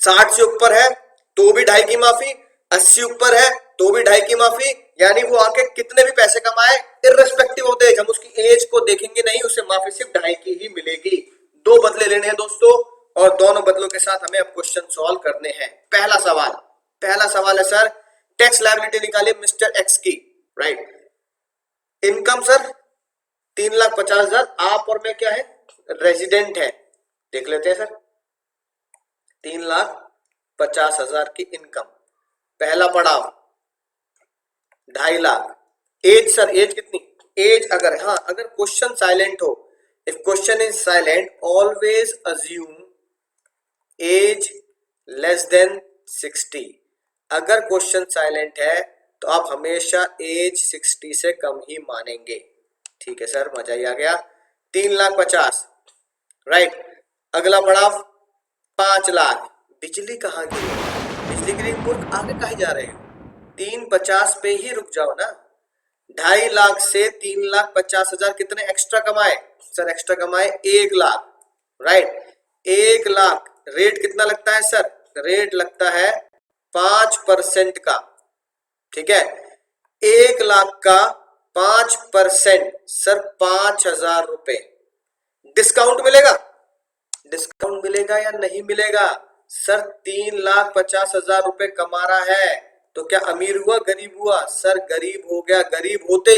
Speaker 1: 60 से ऊपर है तो भी 2.5 की माफी, 80 ऊपर है तो भी 2.5 की माफी। यानी वो आके कितने भी पैसे कमाए इररिस्पेक्टिव ऑफ द एज, हम उसकी एज को देखेंगे नहीं, उसे माफी सिर्फ 2.5 की ही मिलेगी। 2 बदले लेने हैं दोस्तों और दोनों बदलों के साथ हमें अब क्वेश्चन सॉल्व करने हैं। पहला सवाल है सर, टैक्स लायबिलिटी निकालिए मिस्टर एक्स की, राइट। इनकम सर 3,50,000, आप और मैं क्या है, रेजिडेंट है। देख लेते हैं सर, 3,50,000 की इनकम। पहला पड़ाव 2.5 लाख। एज सर, एज कितनी? एज अगर क्वेश्चन साइलेंट हो, if question is silent always assume age less than 60। अगर क्वेश्चन साइलेंट है तो आप हमेशा एज 60 से कम ही मानेंगे। ठीक है सर, मजा ही आ गया। 3,50,000, राइट। अगला पड़ाव 5 लाख। बिजली कहाँ गिरी? बिजली गिरी मूर्ख, आगे कहीं जा रहे हो? 3,50,000 पे ही रुक जाओ ना। 2.5 लाख से 3,50,000 कितने एक्स्ट्रा कमाए सर? एक्स्ट्रा कमाए 1 लाख, राइट। 1 लाख रेट कितना लगता है सर? रेट लगता है 5% का, ठीक है। 1 लाख का 5% सर 5,000 रुपए। डिस्काउंट मिलेगा या नहीं मिलेगा सर? 3,50,000 रुपए कमा रहा है तो क्या अमीर हुआ गरीब हुआ? सर गरीब हो गया। गरीब होते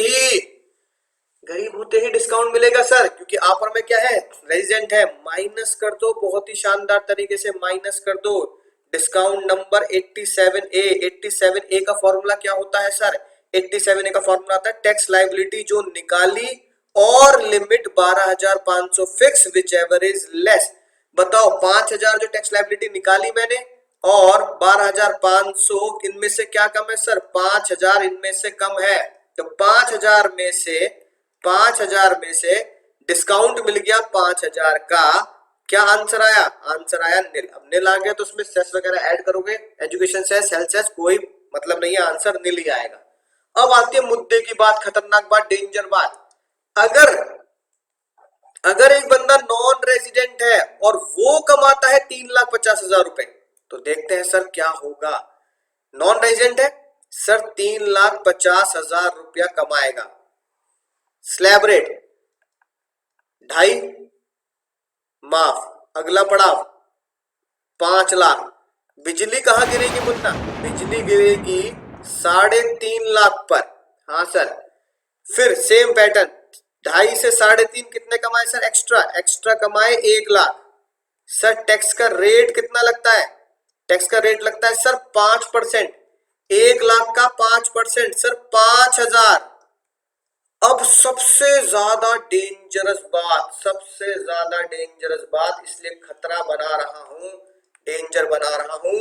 Speaker 1: ही डिस्काउंट मिलेगा सर, क्योंकि आप और में क्या है, रेजिडेंट है। माइनस कर दो, बहुत ही शानदार तरीके से माइनस कर दो। Discount number 87A। 87A का फॉर्मूला क्या होता है सर? 87A का फॉर्मूला आता है टैक्स लायबिलिटी जो निकाली और limit 12,500 fix which ever is less. बताओ 5,000 जो टैक्स लायबिलिटी निकाली मैंने और 12,500 इनमें से क्या कम है सर? 5,000 इनमें से कम है। तो 5,000 में से डिस्काउंट मिल गया 5,000 का। क्या आंसर आया? आंसर आया नील। अब नील आ गया तो उसमें सेस वगैरह ऐड करोगे, एजुकेशन सेस, हेल्थ सेस, कोई मतलब नहीं है, आंसर नील ही आएगा। अब आती है मुद्दे की बात, खतरनाक बात, डेंजर बात। अगर अगर एक बंदा नॉन रेजिडेंट है और वो कमाता है 3,50,000 रुपए, तो देखते हैं सर क्या होगा। नॉन रेजिडेंट है सर, 3,50,000 रुपया कमाएगा। स्लैब रेट 2.5, माफ। अगला पड़ाव 5 लाख। बिजली कहां गिरेगी मुन्ना? बिजली गिरेगी 3.5 लाख पर। हाँ सर। फिर सेम पैटर्न, 2.5 से 3.5 कितने कमाए सर? एक्स्ट्रा, एक्स्ट्रा कमाए 1 लाख। सर टैक्स का रेट कितना लगता है? टैक्स का रेट लगता है सर 5%। 1 लाख का 5% सर 5,000। अब सबसे ज्यादा डेंजरस बात, सबसे ज्यादा डेंजरस बात, इसलिए खतरा बना रहा हूं, डेंजर बना रहा हूं।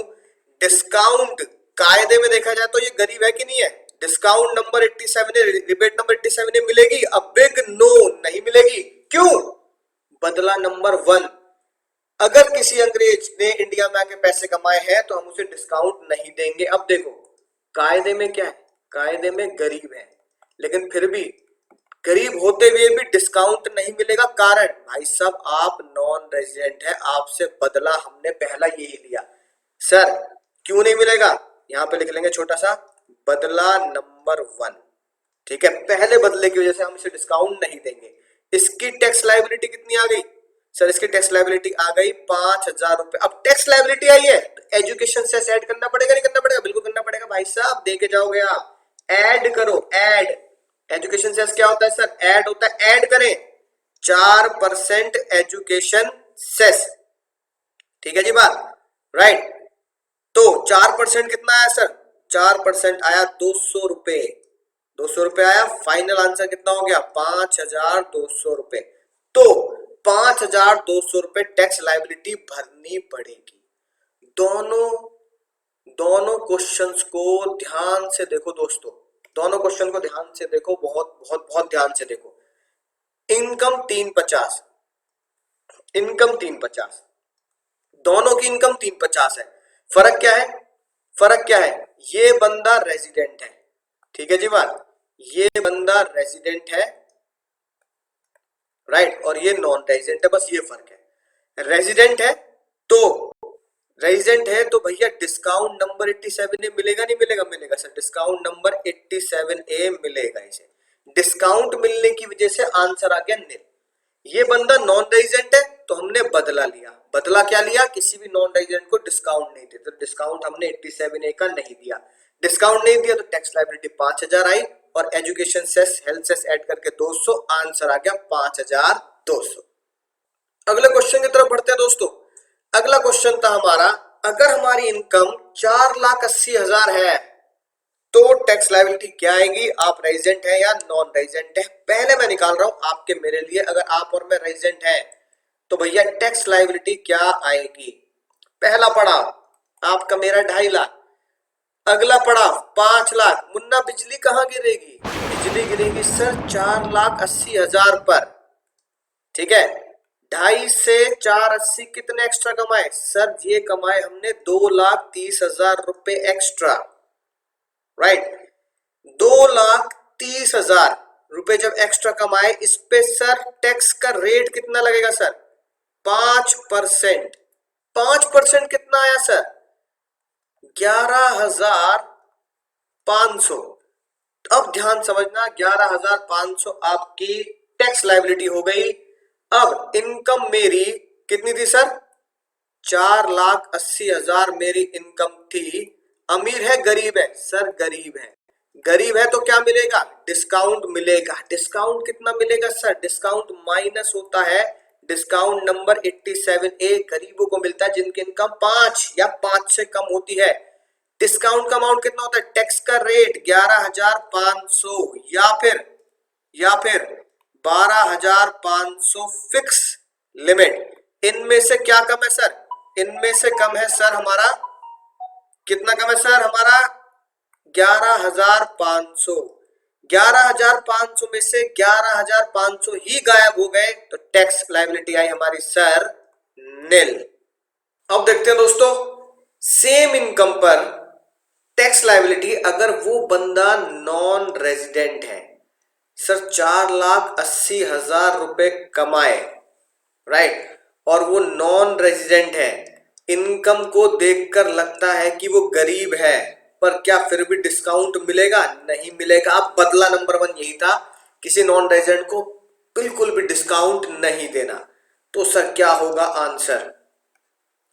Speaker 1: डिस्काउंट कायदे में देखा जाए तो ये गरीब है कि नहीं है? डिस्काउंट नंबर 87 है, रिबेट नंबर 87 है, मिलेगी? अ बिग नो, नहीं मिलेगी। क्यों? बदला नंबर 1, अगर किसी अंग्रेज ने इंडिया में आके पैसे कमाए हैं तो हम उसे डिस्काउंट नहीं देंगे। अब देखो कायदे में क्या है, कायदे में गरीब है, लेकिन फिर भी गरीब होते हुए भी डिस्काउंट नहीं मिलेगा। कारण भाई साहब आप नॉन रेजिडेंट है, आपसे बदला हमने पहला यही लिया। सर क्यों नहीं मिलेगा? यहां पे लिख लेंगे छोटा सा, बदला नंबर 1। ठीक है, पहले बदले की वजह से हम इसे डिस्काउंट नहीं देंगे। इसकी टैक्स लायबिलिटी कितनी आ गई? सर इसकी टैक्स लायबिलिटी आ गई 5,000 रुपए। अब टैक्स लायबिलिटी आई है तो एजुकेशन सेस ऐड करना पड़ेगा, नहीं करना पड़ेगा? बिल्कुल करना पड़ेगा भाई साहब, दे के जाओगे आप। ऐड करो, ऐड। एजुकेशन सेस क्या होता है सर? ऐड होता है, ऐड करें 4% एजुकेशन सेस। ठीक है जी बात, राइट। तो 4% कितना आया सर? 4% आया 200 रुपए। 200 रुपए आया। फाइनल आंसर कितना हो गया? 5,200 रुपए। तो 5,200 रुपए टैक्स लायबिलिटी भरनी पड़ेगी। दोनों दोनों क्वेश्चंस को ध्यान से देखो दोस्तों, दोनों क्वेश्चन को ध्यान से देखो, बहुत बहुत बहुत ध्यान से देखो। इनकम 350, इनकम 350, दोनों की इनकम 350 है। फर्क क्या है? फर्क क्या है? ये बंदा रेजिडेंट है, ठीक है जी बात, ये बंदा रेजिडेंट है, राइट, और ये नॉन रेजिडेंट है, बस ये फर्क है। रेजिडेंट है तो रेजिडेंट है तो भैया डिस्काउंट नंबर 87 ए मिलेगा, नहीं मिलेगा? मिलेगा सर, डिस्काउंट नंबर 87 ए मिलेगा इसे। डिस्काउंट मिलने की वजह से आंसर आ गया नील। ये बंदा नॉन रेजिडेंट है तो हमने बदला लिया। बदला क्या लिया? किसी भी नॉन रेजिडेंट को डिस्काउंट नहीं देते, तो डिस्काउंट हमने 87 ए का नहीं दिया। डिस्काउंट नहीं दिया तो टैक्स लायबिलिटी 5,000 आई, और education cess, health cess add करके 200, आंसर आ गया 5,200। अगले क्वेश्चन की तरफ बढ़ते हैं दोस्तों। अगला क्वेश्चन था हमारा, अगर हमारी इनकम 4,80,000 है तो टैक्स लायबिलिटी क्या आएगी? आप रेजिडेंट है या नॉन रेजिडेंट है? पहले मैं निकाल रहा हूं आपके मेरे लिए, अगर आप और मैं रेजिडेंट है तो भैया टैक्स लायबिलिटी क्या आएगी? पहला पड़ाव आपका मेरा 2.5 लाख, अगला पड़ाव 5 लाख। मुन्ना बिजली कहां गिरेगी? बिजली गिरेगी सर 4,80,000 पर। ठीक है, 2.5 से 4,80 कितने एक्स्ट्रा कमाए सर? ये कमाए हमने 2,30,000 रुपए एक्स्ट्रा, राइट। 2,30,000 रुपए जब एक्स्ट्रा कमाए, इस पे सर टैक्स का रेट कितना लगेगा सर? 5%। 5% कितना आया सर? 11,500। अब ध्यान समझना, 11,500 आपकी टैक्स लायबिलिटी हो गई। अब इनकम मेरी कितनी थी सर? 4,80,000 मेरी इनकम थी। अमीर है गरीब है? सर गरीब है। गरीब है तो क्या मिलेगा? डिस्काउंट मिलेगा। डिस्काउंट कितना मिलेगा सर? डिस्काउंट माइनस होता है, डिस्काउंट नंबर 87 ए गरीबों को मिलता है जिनकी इनकम 5 या 5 से कम होती है। डिस्काउंट का अमाउंट कितना होता है? टैक्स का रेट 11,500 या फिर 12,500 फिक्स लिमिट। इनमें से क्या कम है सर? इनमें से कम है सर हमारा, कितना कम है सर हमारा? 11,500। 11,500 में से 11,500 ही गायब हो गए तो टैक्स लायबिलिटी आई हमारी सर नील। अब देखते हैं दोस्तों, सेम इनकम पर टैक्स लायबिलिटी अगर वो बंदा नॉन रेजिडेंट है, सर 4,80,000 रुपए कमाए, राइट, और वो नॉन रेजिडेंट है, इनकम को देखकर लगता है कि वो गरीब है, पर क्या फिर भी डिस्काउंट मिलेगा? नहीं मिलेगा। अब बदला नंबर 1 यही था, किसी नॉन रेजिडेंट को बिल्कुल भी डिस्काउंट नहीं देना। तो सर क्या होगा आंसर?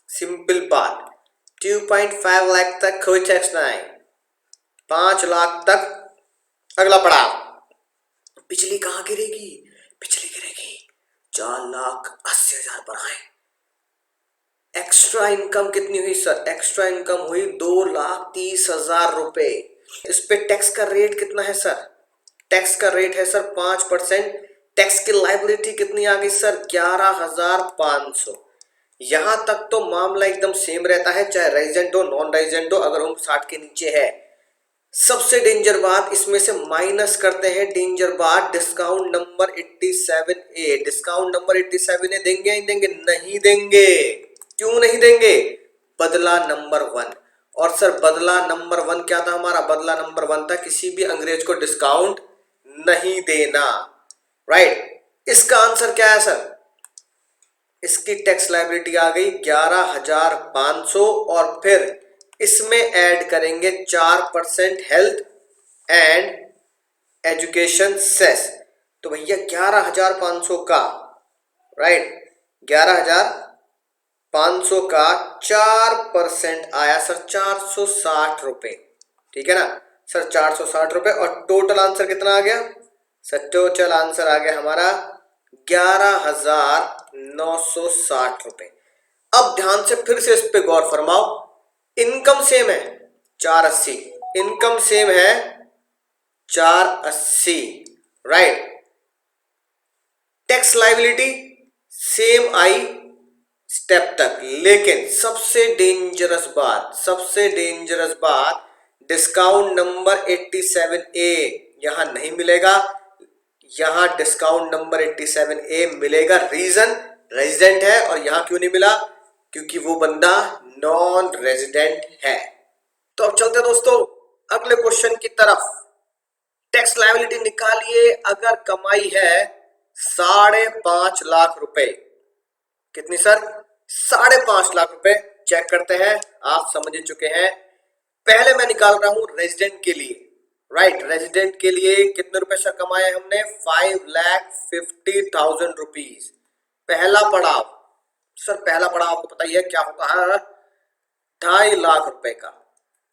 Speaker 1: सिंपल बात, 2.5 लाख तक कोई टैक्स नहीं, 5 लाख तक अगला पड़ाव। बिजली कहां गिरेगी? बिजली गिरेगी 4,80,000 पर आए। एक्स्ट्रा इनकम कितनी हुई सर? एक्स्ट्रा इनकम हुई 2,30,000 रुपए। इस पे टैक्स का रेट कितना है सर? टैक्स का रेट है सर 5%। टैक्स की लायबिलिटी कितनी आ गई सर? 11,500। यहां तक तो मामला एकदम सेम रहता है, चाहे रेजिडेंट हो नॉन रेजिडेंट हो, अगर हम 60 के नीचे है। सबसे डेंजर बात, इसमें से माइनस करते हैं डेंजर बात, discount number 87A। Discount number 87A देंगे नहीं देंगे? नहीं देंगे। क्यों नहीं देंगे? बदला नंबर 1। और सर बदला नंबर 1 क्या था हमारा? बदला नंबर 1 था किसी भी अंग्रेज को डिस्काउंट नहीं देना, राइट। इसका आंसर क्या है सर? इसकी टैक्स लायबिलिटी आ गई 11,500 और फिर इसमें ऐड करेंगे 4% हेल्थ एंड एजुकेशन सेस। तो भैया 11,500 का, राइट, 11,500 का 4% आया सर 460 रुपए, ठीक है ना सर? 460 रुपए। और टोटल आंसर कितना आ गया सर? टोटल आंसर आ गया हमारा 11,960 रुपए। अब ध्यान से फिर से इस पे गौर फरमाओ, इनकम सेम है 480, इनकम सेम है 480, राइट। टैक्स लायबिलिटी सेम आई स्टेप तक, लेकिन सबसे डेंजरस बात, सबसे डेंजरस बात, डिस्काउंट नंबर 87A यहां नहीं मिलेगा, यहां डिस्काउंट नंबर 87A मिलेगा। रीजन, रेजिडेंट है, और यहां क्यों नहीं मिला? क्योंकि वो बंदा नॉन रेजिडेंट है। तो अब चलते दोस्तों अगले क्वेश्चन की तरफ। टैक्स लायबिलिटी निकालिए अगर कमाई है 5.5 लाख रुपए। कितनी सर? 5.5 लाख रुपए। चेक करते हैं, आप समझ चुके हैं। पहले मैं निकाल रहा हूं रेजिडेंट के लिए, राइट। रेजिडेंट के लिए कितने रुपए सर कमाए हमने? 5,50,000 रुपीज। पहला पड़ाव सर, पहला पड़ाव आपको पता ही है क्या होता है, 2.5 लाख रुपए का।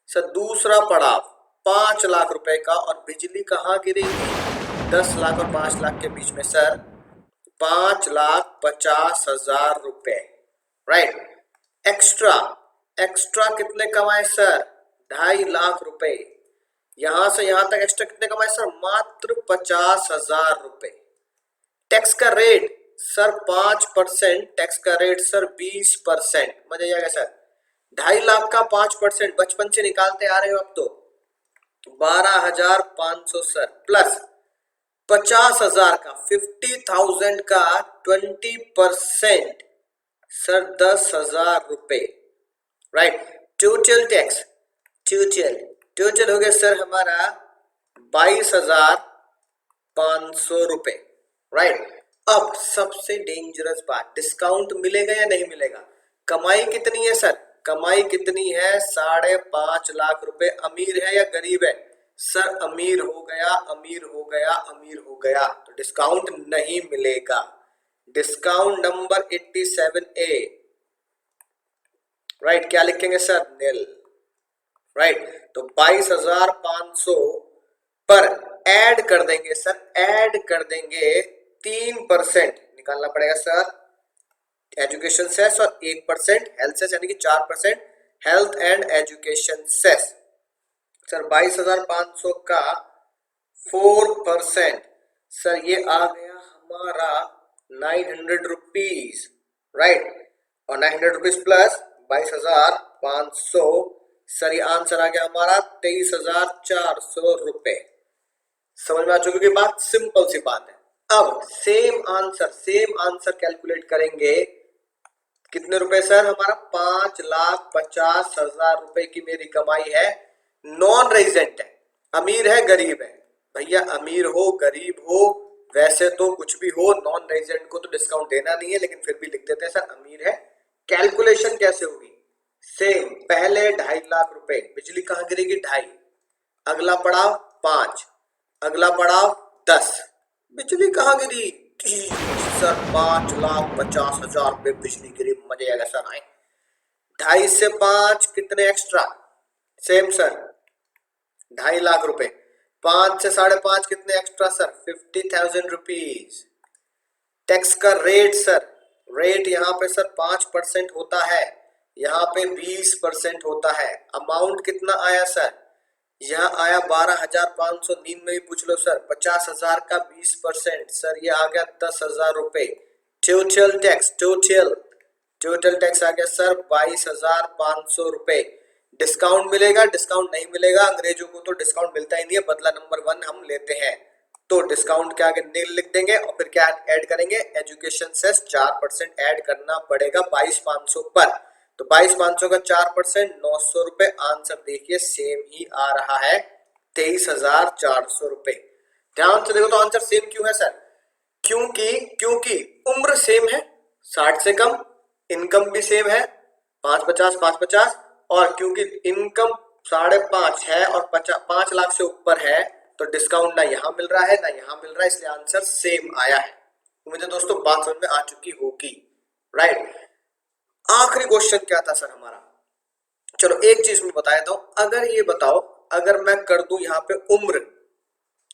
Speaker 1: सर दूसरा पड़ाव 5 लाख रुपए का। और बिजली कहां गिरेगी? 10 लाख और 5 लाख के बीच में सर, 5,50,000 रुपए, राइट। एक्स्ट्रा, एक्स्ट्रा कितने कमाए सर? 2.5 लाख रुपए। यहां से यहां तक एक्स्ट्रा कितने कमाए सर? मात्र 50,000 रुपए। टैक्स का रेट सर 5%, टैक्स का रेट सर 20%। मजा आएगा सर। 2.5 लाख का 5% बचपन से निकालते आ रहे हो अब तो, 12,500 सर, प्लस 50,000 का, 50,000 का 20% सर 10,000 रुपए, राइट। टोटल टैक्स, टोटल हो गया सर हमारा 22,500 रुपए, राइट। अब सबसे डेंजरस बात, डिस्काउंट मिलेगा या नहीं मिलेगा? कमाई कितनी है सर? कमाई कितनी है? 5.5 लाख रुपए। अमीर है या गरीब है? सर अमीर हो गया, अमीर हो गया, अमीर हो गया। तो डिस्काउंट नहीं मिलेगा। Discount number 87A, right. क्या लिखेंगे सर? नील, राइट। तो 22,500 पर ऐड कर देंगे सर, ऐड कर देंगे 3% निकालना पड़ेगा सर एजुकेशन सेस, और 1% हेल्थ सेस, यानी कि 4% health and education cess. Sir 22,500 का 4% सर ये आ गया हमारा 900 रुपीज, राइट। और 900 रुपीज प्लस 22,500 सर ये आंसर आ गया हमारा 23,400 रुपए। समझ में आ चुकी बात? सिंपल सी बात है। अब सेम आंसर कैलकुलेट करेंगे कितने कितने रुपए सर? हमारा 5,50,000 रुपए की मेरी कमाई है। नॉन रेजिडेंट है, अमीर है गरीब है, भैया अमीर हो गरीब हो वैसे तो कुछ भी हो, नॉन रेजिडेंट को तो डिस्काउंट देना नहीं है, लेकिन फिर भी लिख देते हैं सर अमीर है। कैलकुलेशन कैसे होगी? सेम, पहले 2.5 लाख रुपए, बिजली कहां गिरेगी? 2.5, अगला पड़ाव 5, अगला पड़ाव 10, बिजली कहां गिरी? सर 5,50,000 रुपए बिजली गिरी, मजे आएगा सर। आए 2.5 से 5 कितने एक्स्ट्रा? सेम सर 2.5 लाख रुपए। 5 से 5.5 कितने एक्स्ट्रा सर? 50,000 रुपीज। टैक्स का रेट सर, रेट यहाँ पे सर 5% होता है, यहाँ पे 20% होता है। अमाउंट कितना आया सर? यहाँ आया 12,500। नींद में भी पूछ लो सर। 50,000 का 20% सर, ये आ गया 10,000 रुपए। टोटल टैक्स, टोटल टैक्स आ गया सर 22,500 रुपए। डिस्काउंट मिलेगा? डिस्काउंट नहीं मिलेगा, अंग्रेजों को तो डिस्काउंट मिलता ही नहीं है, बदला नंबर 1 हम लेते हैं। तो डिस्काउंट के आगे नील लिख देंगे और फिर क्या ऐड करेंगे? एजुकेशन सेस 4% ऐड करना पड़ेगा 22,500 पर। तो 22,500 का 4% 900 रुपए। आंसर देखिए सेम ही आ रहा है 23,400 रुपए। ध्यान से देखो तो आंसर सेम क्यों है सर? क्योंकि उम्र सेम है 60 से कम, इनकम भी सेम है 5,50 5,50, और क्योंकि इनकम 5.5 है और 5 लाख से ऊपर है तो डिस्काउंट ना यहाँ मिल रहा है ना यहाँ मिल रहा है, इसलिए आंसर सेम आया है। उम्मीद है दोस्तों बात समझ में आ चुकी होगी, राइट। आखिरी क्वेश्चन क्या था सर हमारा? चलो एक चीज मैं बता देता हूं, अगर ये बताओ, अगर मैं कर दूं यहाँ पे उम्र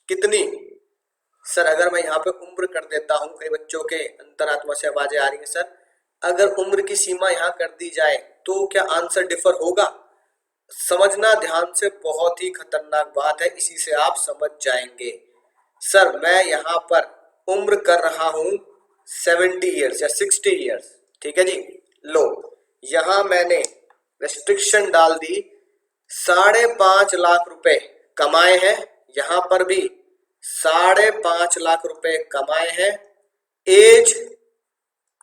Speaker 1: कितनी सर, अगर मैं यहाँ पे उम्र कर देता हूं, कई बच्चों के अंतरात्मा से आवाजें आ रही है सर, अगर उम्र की सीमा यहाँ कर दी जाए तो क्या आंसर डिफर होगा? समझना ध्यान से, बहुत ही खतरनाक बात है, इसी से आप समझ जाएंगे। सर मैं यहाँ पर उम्र कर रहा हूं 70 ईयर्स या 60 ईयर्स, ठीक है जी। लो यहां मैंने रेस्ट्रिक्शन डाल दी, 5.5 लाख रुपए कमाए हैं, यहां पर भी 5.5 लाख रुपए कमाए हैं, एज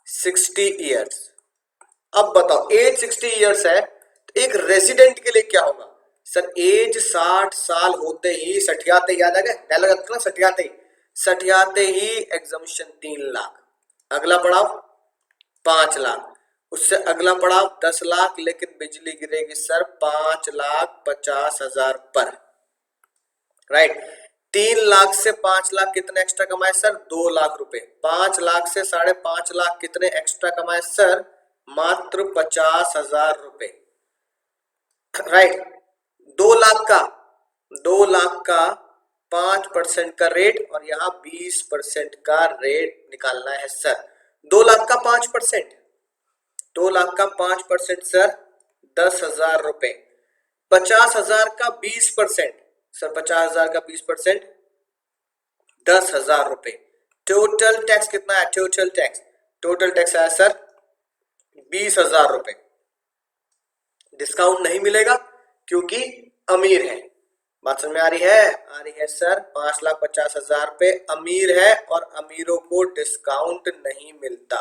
Speaker 1: 60 ईयर्स। अब बताओ एज 60 ईयर्स है तो एक रेजिडेंट के लिए क्या होगा सर? एज 60 साल होते ही, सठियाते याद आ गया, पहला लगता ना सठियाते ही, सठियाते ही एग्जामिशन 3 लाख, अगला पड़ाव 5 लाख, उससे अगला पड़ाव 10 लाख, लेकिन बिजली गिरेगी सर 5,50,000 पर, राइट। 3 लाख से 5 लाख कितने एक्स्ट्रा कमाए सर? 2 लाख रुपए। 5 लाख से 5.5 लाख कितने एक्स्ट्रा कमाए सर? मात्र 50,000 रुपए, राइट। 2 लाख का 5% का रेट और यहाँ 20% का रेट निकालना है सर। 2 लाख का 5%, 2 लाख का 5% सर 10,000 रुपए। 50,000 का 20% सर, 50,000 का 20% 10,000 रुपए। टोटल टैक्स कितना है? टोटल टैक्स आया सर 20,000 रुपए। डिस्काउंट नहीं मिलेगा क्योंकि अमीर है। बात समझ में आ रही है? आ रही है सर। 5,50,000 पे अमीर है और अमीरों को डिस्काउंट नहीं मिलता,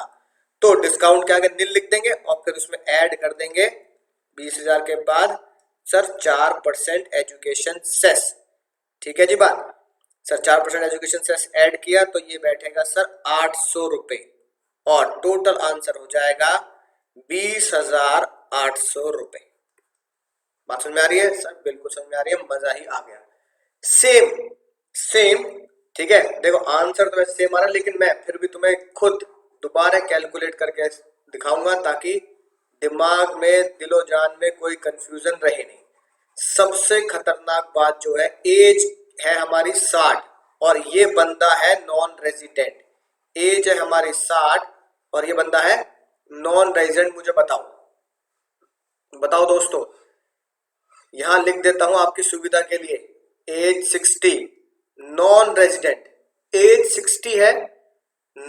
Speaker 1: तो डिस्काउंट के आगे नील लिख देंगे और फिर उसमें ऐड कर देंगे 20,000 के बाद सर 4% एजुकेशन सेस, ठीक है जी बात। सर 4% एजुकेशन सेस ऐड किया तो ये बैठेगा सर 800 रुपए और टोटल आंसर हो जाएगा 20,800 रुपए। बात समझ में आ रही है सर? बिल्कुल समझ में आ रही है, मजा ही आ गया। सेम, ठीक है। देखो आंसर तो वैसे सेम आ रहा है, लेकिन मैं फिर भी तुम्हें खुद दोबारा कैलकुलेट करके दिखाऊंगा ताकि दिमाग में, दिलो जान में कोई कंफ्यूजन रहे नहीं। सबसे खतरनाक बात जो है, एज है हमारी 60 और ये बंदा है नॉन रेजिडेंट। एज है हमारी 60 और ये बंदा है नॉन रेजिडेंट। मुझे बताओ दोस्तों, यहां लिख देता हूं आपकी सुविधा के लिए, एज 60 नॉन रेजिडेंट, एज 60 है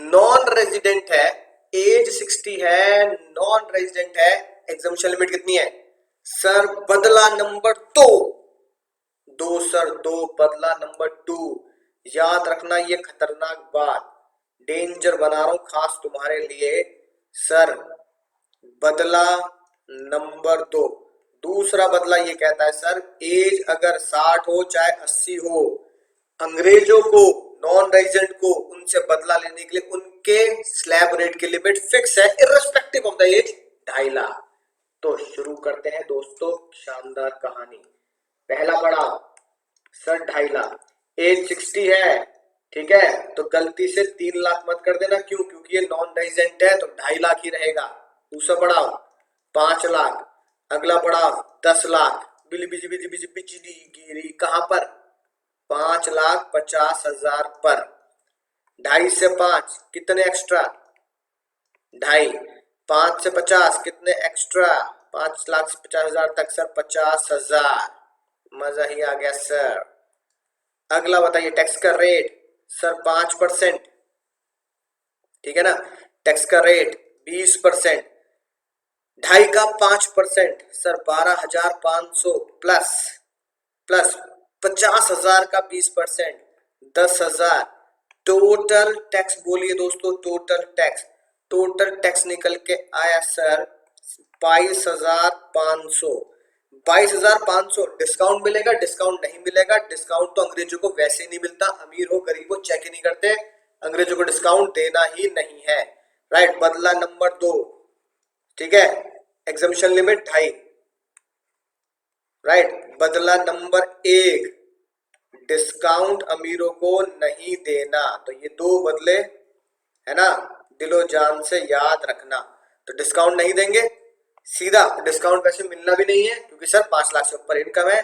Speaker 1: नॉन रेजिडेंट है, एज 60 है नॉन रेजिडेंट है। एग्जामिशन लिमिट कितनी है सर? बदला नंबर 2 सर, 2 बदला नंबर 2। याद रखना ये खतरनाक बात, डेंजर बना रहा हूं खास तुम्हारे लिए सर। बदला नंबर 2, दूसरा बदला ये कहता है सर एज अगर 60 हो चाहे 80 हो, अंग्रेजों को, नॉन रेजिडेंट को उनसे बदला लेने के लिए उनके स्लैब रेट की लिमिट फिक्स है irrespective of the age 2.5 lakh. तो शुरू करते हैं दोस्तों शानदार कहानी। पहला पड़ाव सर 2.5 लाख, एज 60 है, ठीक है, तो गलती से 3 लाख मत कर देना, क्यों? क्योंकि ये नॉन रेजिडेंट है तो 2.5 लाख ही रहेगा। दूसरा पड़ाव 5 लाख, अगला पड़ाव 10 लाख, बिजली बिजली बिजली बिजली बिजली गिरी कहां पर? 5,50,000 पर। 2.5 से 5 कितने एक्स्ट्रा? 2.5, 5 से 50 कितने एक्स्ट्रा? 5,50,000 तक सर 50,000। मजा ही आ गया सर। अगला बताइए टैक्स का रेट सर 5%, ठीक है ना, टैक्स का रेट 20%, 2.5 का 5% सर 12,500 प्लस प्लस 50,000 का 20%, 10,000। टोटल टैक्स बोलिए दोस्तों, टोटल टैक्स, टोटल टैक्स निकल के आया सर 22,500। 22,500 डिस्काउंट मिलेगा? डिस्काउंट नहीं मिलेगा। डिस्काउंट तो अंग्रेजों को वैसे ही नहीं मिलता, अमीर हो गरीब हो चेक ही नहीं करते, अंग्रेजों को डिस्काउंट देना ही नहीं है। राइट, बदला नंबर 2, ठीक है, एग्जम्पशन लिमिट 2.5। राइट, बदला नंबर 1, डिस्काउंट अमीरों को नहीं देना। तो ये 2 बदले है ना, दिलो जान से याद रखना। तो डिस्काउंट नहीं देंगे, सीधा डिस्काउंट वैसे मिलना भी नहीं है क्योंकि सर 5 लाख से ऊपर इनकम है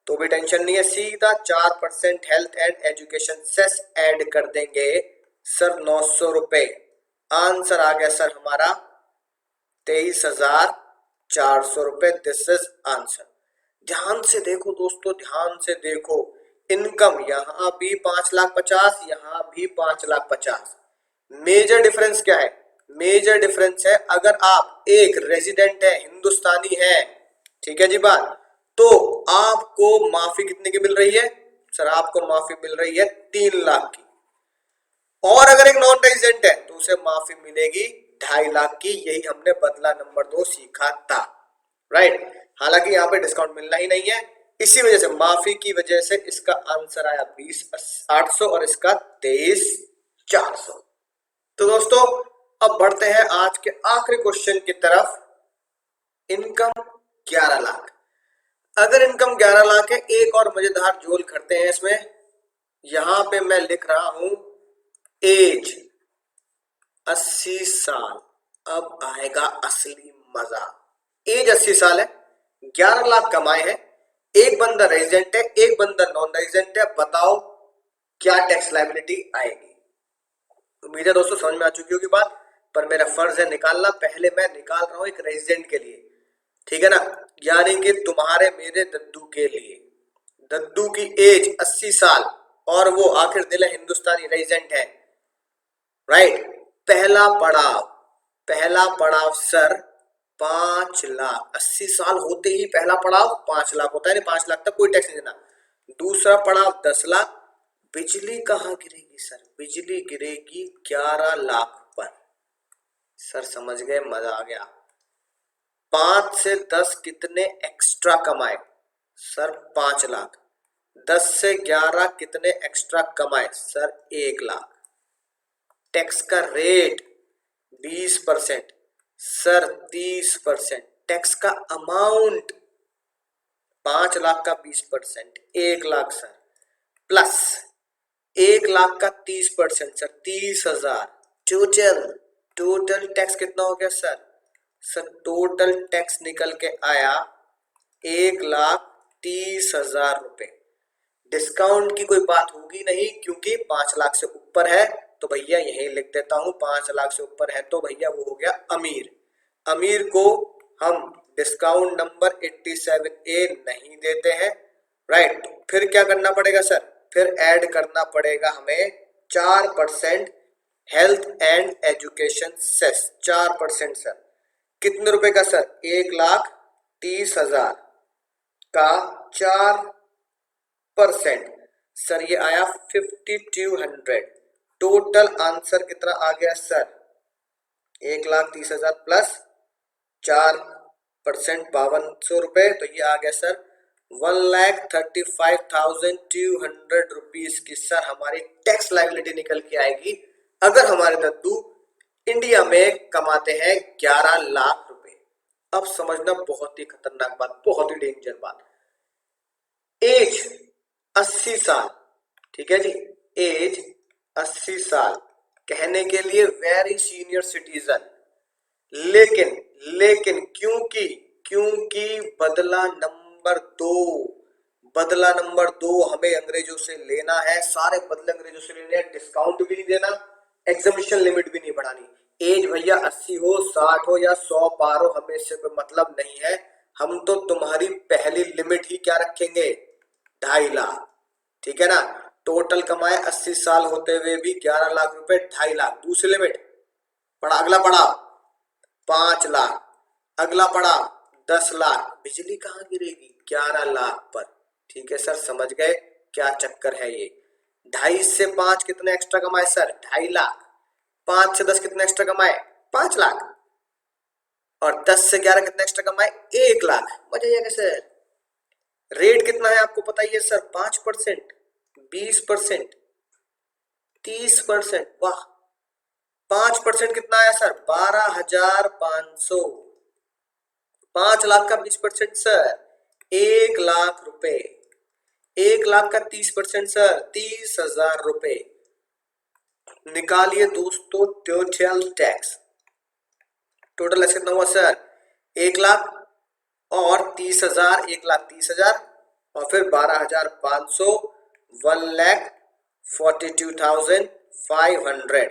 Speaker 1: तो भी टेंशन नहीं है, सीधा 4% health and education cess add कर देंगे सर 900 रुपए। आंसर आ गया सर हमारा 23,400 रुपए। This is answer. ध्यान से देखो दोस्तों, ध्यान से देखो, इनकम यहां भी 5,50,000, यहां भी 5,50,000। मेजर डिफरेंस क्या है? मेजर डिफरेंस है अगर आप एक रेजिडेंट है, हिंदुस्तानी है, ठीक है जी बात, तो आपको माफी कितने की मिल रही है? सर आपको माफी मिल रही है 3 लाख की, और अगर एक नॉन रेजिडेंट है तो उसे माफी मिलेगी 2.5 लाख की। यही हमने बदला नंबर 2 सीखा था। राइट, हालांकि यहाँ पे डिस्काउंट मिलना ही नहीं है, इसी वजह से, माफी की वजह से इसका आंसर आया 20,800 और इसका 23,400। तो दोस्तों अब बढ़ते हैं आज के आखिरी क्वेश्चन की तरफ। इनकम 11 लाख। अगर इनकम 11 लाख है, एक और मजेदार जोल करते हैं इसमें। यहां पे मैं लिख रहा हूं एज 80 साल। अब आएगा असली मजा। एज 80 साल है, 11 लाख कमाए हैं, एक बंदा रेजिडेंट है, एक बंदा नॉन रेजिडेंट है, बताओ क्या टैक्स लायबिलिटी आएगी? उम्मीद है दोस्तों समझ में आ चुकी होगी बात, पर मेरा फर्ज है निकालना। पहले मैं निकाल रहा हूं एक रेजिडेंट के लिए, ठीक है ना, यानी कि तुम्हारे मेरे दद्दू के लिए। दद्दू की एज 80 साल और वो आखिर दिल है हिंदुस्तानी रेजिडेंट है। राइट, पहला पड़ाव, पहला पड़ाव सर 5 लाख। 80 साल होते ही पहला पड़ाव 5 लाख होता है, 5 लाख तक कोई टैक्स नहीं देना। दूसरा पड़ाव 10 लाख। बिजली कहाँ गिरेगी सर? बिजली गिरेगी 11 लाख पर। सर समझ गए, मजा आ गया। 5 से 10 कितने एक्स्ट्रा कमाए? सर 5 लाख। 10 से 11 कितने एक्स्ट्रा कमाए? सर 1 लाख। टैक्स का रेट 20%, सर 30%। टैक्स का अमाउंट 5 लाख का 20%, 1 लाख सर, प्लस 1 लाख का 30% सर 30,000। टोटल, टोटल टैक्स कितना हो गया सर? सर टोटल टैक्स निकल के आया 1,30,000 रुपए। डिस्काउंट की कोई बात होगी नहीं क्योंकि 5 लाख से ऊपर है, तो भैया यही लिख देता हूं 5 लाख से ऊपर है तो भैया वो हो गया अमीर। अमीर को हम डिस्काउंट नंबर 87A नहीं देते हैं। राइट, फिर क्या करना पड़ेगा सर? फिर ऐड करना पड़ेगा हमें 4% health and education cess. 4% sir कितने रुपए का सर? 1,30,000 का 4% सर, ये आया 5,200। टोटल आंसर कितना आ गया सर? 1,30,000 प्लस 4% 5200 रुपए, तो ये आ गया सर 1,35,200 रुपीज की सर हमारी टैक्स लाइबिलिटी निकल के आएगी अगर हमारे दद्दू इंडिया में कमाते हैं 11 लाख रुपए। अब समझना बहुत ही खतरनाक बात, बहुत ही डेंजर बात। एज 80 साल, ठीक है जी, एज 80 साल कहने के लिए वेरी सीनियर सिटीजन, लेकिन लेकिन क्योंकि क्योंकि बदला नंबर दो हमें अंग्रेजों से लेना है, सारे बदले अंग्रेजों से लेने हैं, डिस्काउंट भी नहीं देना, एग्जामिशन लिमिट भी नहीं बढ़ानी। एज भैया 80 हो 60 हो या 100 पार हो, हमें इससे कोई मतलब नहीं है। हम तो तुम्हारी पहली लिमिट ही क्या रखेंगे, 2.5 लाख, ठीक है ना। टोटल कमाए 80 साल होते हुए भी 11 लाख रुपए, 2.5 लाख। दूसरी लिमिट पढ़ा, अगला पढ़ा 5 लाख, अगला पढ़ा 10 लाख। बिजली कहाँ गिरेगी, 11 लाख पर। ठीक है सर, समझ गए क्या चक्कर है ये। 2.5 से 5 कितने एक्स्ट्रा कमाए सर, 2.5 लाख। 5 से 10 कितने एक्स्ट्रा कमाए, 5 लाख। और 10 से 11 कितने एक्स्ट्रा कमाए, 1 लाख। मजा आएगा सर। रेट कितना है आपको पता ही है सर, 5%, 20%, 30%। वाह, 5% कितना आया सर, 12,500। 5 लाख का 20% सर 1 लाख रुपए। 1 लाख का 30% सर 30,000 रुपए। निकालिए दोस्तों टोटल टैक्स। टोटल ऐसे कितना हुआ सर, 1 लाख और 30,000, 1,30,000 और फिर 12,500, 1,42,500।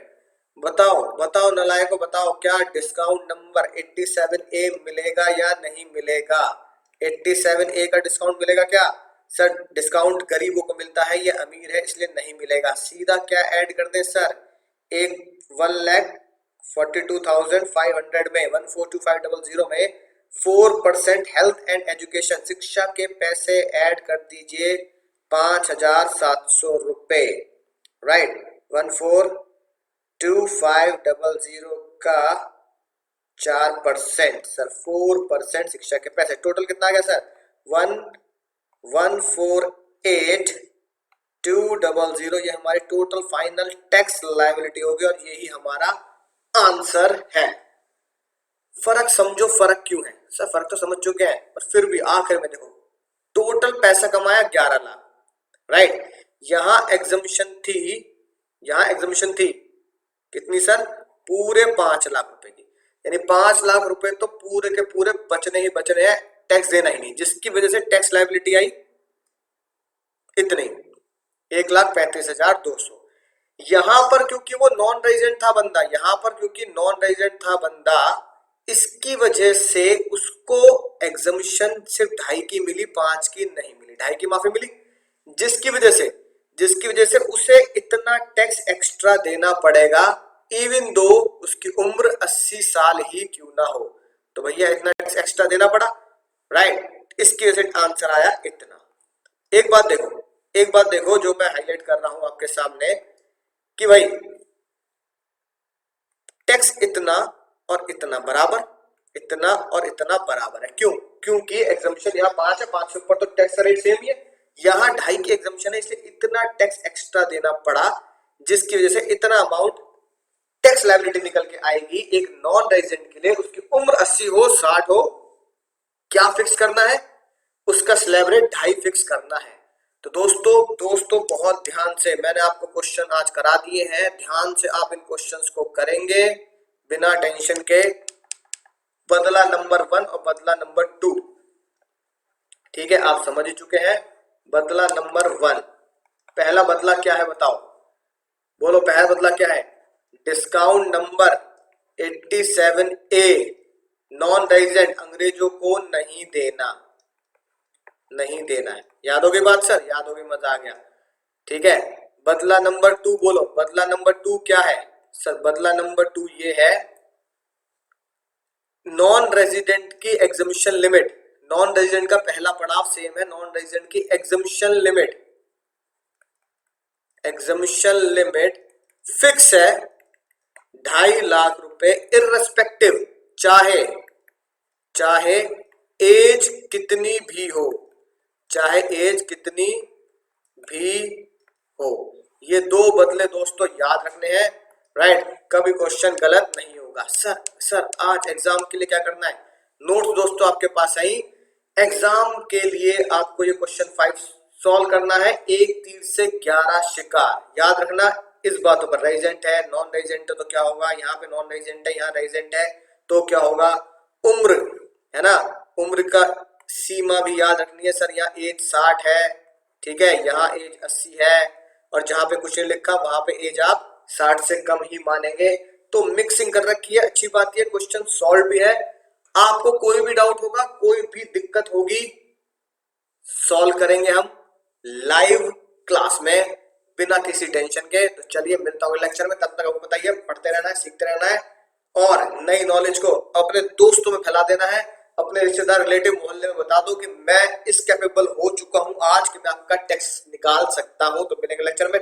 Speaker 1: बताओ बताओ नलायको, बताओ क्या डिस्काउंट नंबर 87A मिलेगा या नहीं मिलेगा। 87A का डिस्काउंट मिलेगा क्या सर। डिस्काउंट गरीबों को मिलता है, ये अमीर है इसलिए नहीं मिलेगा। सीधा क्या ऐड कर दे सर, एक 1,42,500 में 1,42,500 में 4% हेल्थ एंड एजुकेशन शिक्षा के पैसे ऐड कर दीजिए, 5,700 रुपए। राइट, 1,42,500 का 4% सर 4% शिक्षा के पैसे। टोटल कितना आ गया सर, 1,148,200। ये हमारी टोटल फाइनल टैक्स लायबिलिटी होगी और यही हमारा आंसर है। फर्क समझो, फर्क क्यों है सर, फर्क तो समझ चुके हैं पर फिर भी आखिर में देखो, टोटल पैसा कमाया 11 लाख, राइट। यहां एग्जामिशन थी, यहां एग्जामिशन थी कितनी सर, पूरे 5 लाख रुपए की। यानी 5 लाख रुपए तो पूरे के पूरे बचने ही बचने हैं, टैक्स देना ही नहीं, जिसकी वजह से टैक्स लायबिलिटी आई इतनी 1,35,200। यहां पर क्योंकि वो नॉन रेजिडेंट था बंदा, यहां पर क्योंकि नॉन रेजिडेंट था बंदा, इसकी वजह से उसको एग्जामिशन सिर्फ 2.5 की मिली, 5 की नहीं मिली, 2.5 की माफी मिली, जिसकी वजह से उसे इतना टैक्स एक्स्ट्रा देना पड़ेगा, इवन दो उसकी उम्र 80 साल ही क्यों ना हो। तो भैया इतना टैक्स एक्स्ट्रा देना पड़ा, राइट। इसकी वजह से आंसर आया इतना। एक बात देखो, एक बात देखो जो मैं हाईलाइट कर रहा हूं आपके सामने कि भाई टैक्स इतना और इतना बराबर, इतना और इतना बराबर है। क्यों, क्योंकि एग्जामिशन यहाँ 5 है, 5 के ऊपर तो टैक्स रेट सेम ही है, यहाँ 2.5 की एग्जामिशन है, इसलिए इतना टैक्स एक्स्ट्रा देना पड़ा, जिसकी वजह से इतना अमाउंट टैक्स लायबिलिटी निकल के आएगी एक नॉन रेजिडेंट के लिए। उसकी उम्र 80 हो 60 हो, क्या फिक्स करना है, उसका स्लैब रेट 2.5 फिक्स करना है। तो दोस्तों बहुत ध्यान से मैंने आपको क्वेश्चन आज करा दिए हैं, ध्यान से आप इन क्वेश्चंस को करेंगे बिना टेंशन के। बदला नंबर 1 और बदला नंबर 2, ठीक है, आप समझ ही चुके हैं। बदला नंबर 1, पहला बदला क्या है बताओ, बोलो पहला बदला क्या है, discount number 87A, non resident अंग्रेजों को नहीं देना, नहीं देना है। याद होगी बात सर, याद होगी, मजा आ गया, ठीक है। बदला नंबर 2 बोलो, बदला नंबर 2 क्या है सर, बदला नंबर 2 ये है नॉन रेजिडेंट की एग्जामिशन लिमिट। नॉन रेजिडेंट का पहला पड़ाव सेम है, नॉन रेजिडेंट की exemption limit, exemption limit fix है 2.5 लाख रुपए, इररेस्पेक्टिव, चाहे चाहे एज कितनी भी हो, चाहे एज कितनी भी हो। ये दो बदले दोस्तों याद रखने हैं, राइट। कभी क्वेश्चन गलत नहीं होगा। सर आज एग्जाम के लिए क्या करना है, नोट्स दोस्तों आपके पास है ही। एग्जाम के लिए आपको ये क्वेश्चन 5 सॉल्व करना है। एक तीर से 11 शिकार, याद रखना इस बातों पर। रेजिडेंट है, नॉन रेजिडेंट है तो क्या होगा, यहाँ पे नॉन रेजिडेंट है, यहाँ रेजिडेंट है तो क्या होगा, उम्र है ना, उम्र का सीमा भी याद रखनी है। सर यहाँ एज 60 है, ठीक है, यहाँ एज 80 है, और जहां पे कुछ नहीं लिखा वहां पे एज आप 60 से कम ही मानेंगे। तो मिक्सिंग कर रखी है, अच्छी बात है, क्वेश्चन सॉल्व भी है। आपको कोई भी डाउट होगा, कोई भी दिक्कत होगी, सॉल्व करेंगे हम लाइव क्लास में बिना किसी टेंशन के। तो चलिए मिलता हूँ लेक्चर में, तब तक आपको बताइए पढ़ते रहना है, सीखते रहना है, और नई नॉलेज को अपने दोस्तों में फैला देना है। अपने रिश्तेदार, रिलेटिव, मोहल्ले में बता दो कि मैं इस कैपेबल हो चुका हूं आज कि मैं आपका टेक्स्ट निकाल सकता हूं। तो मिलेंगे लेक्चर में।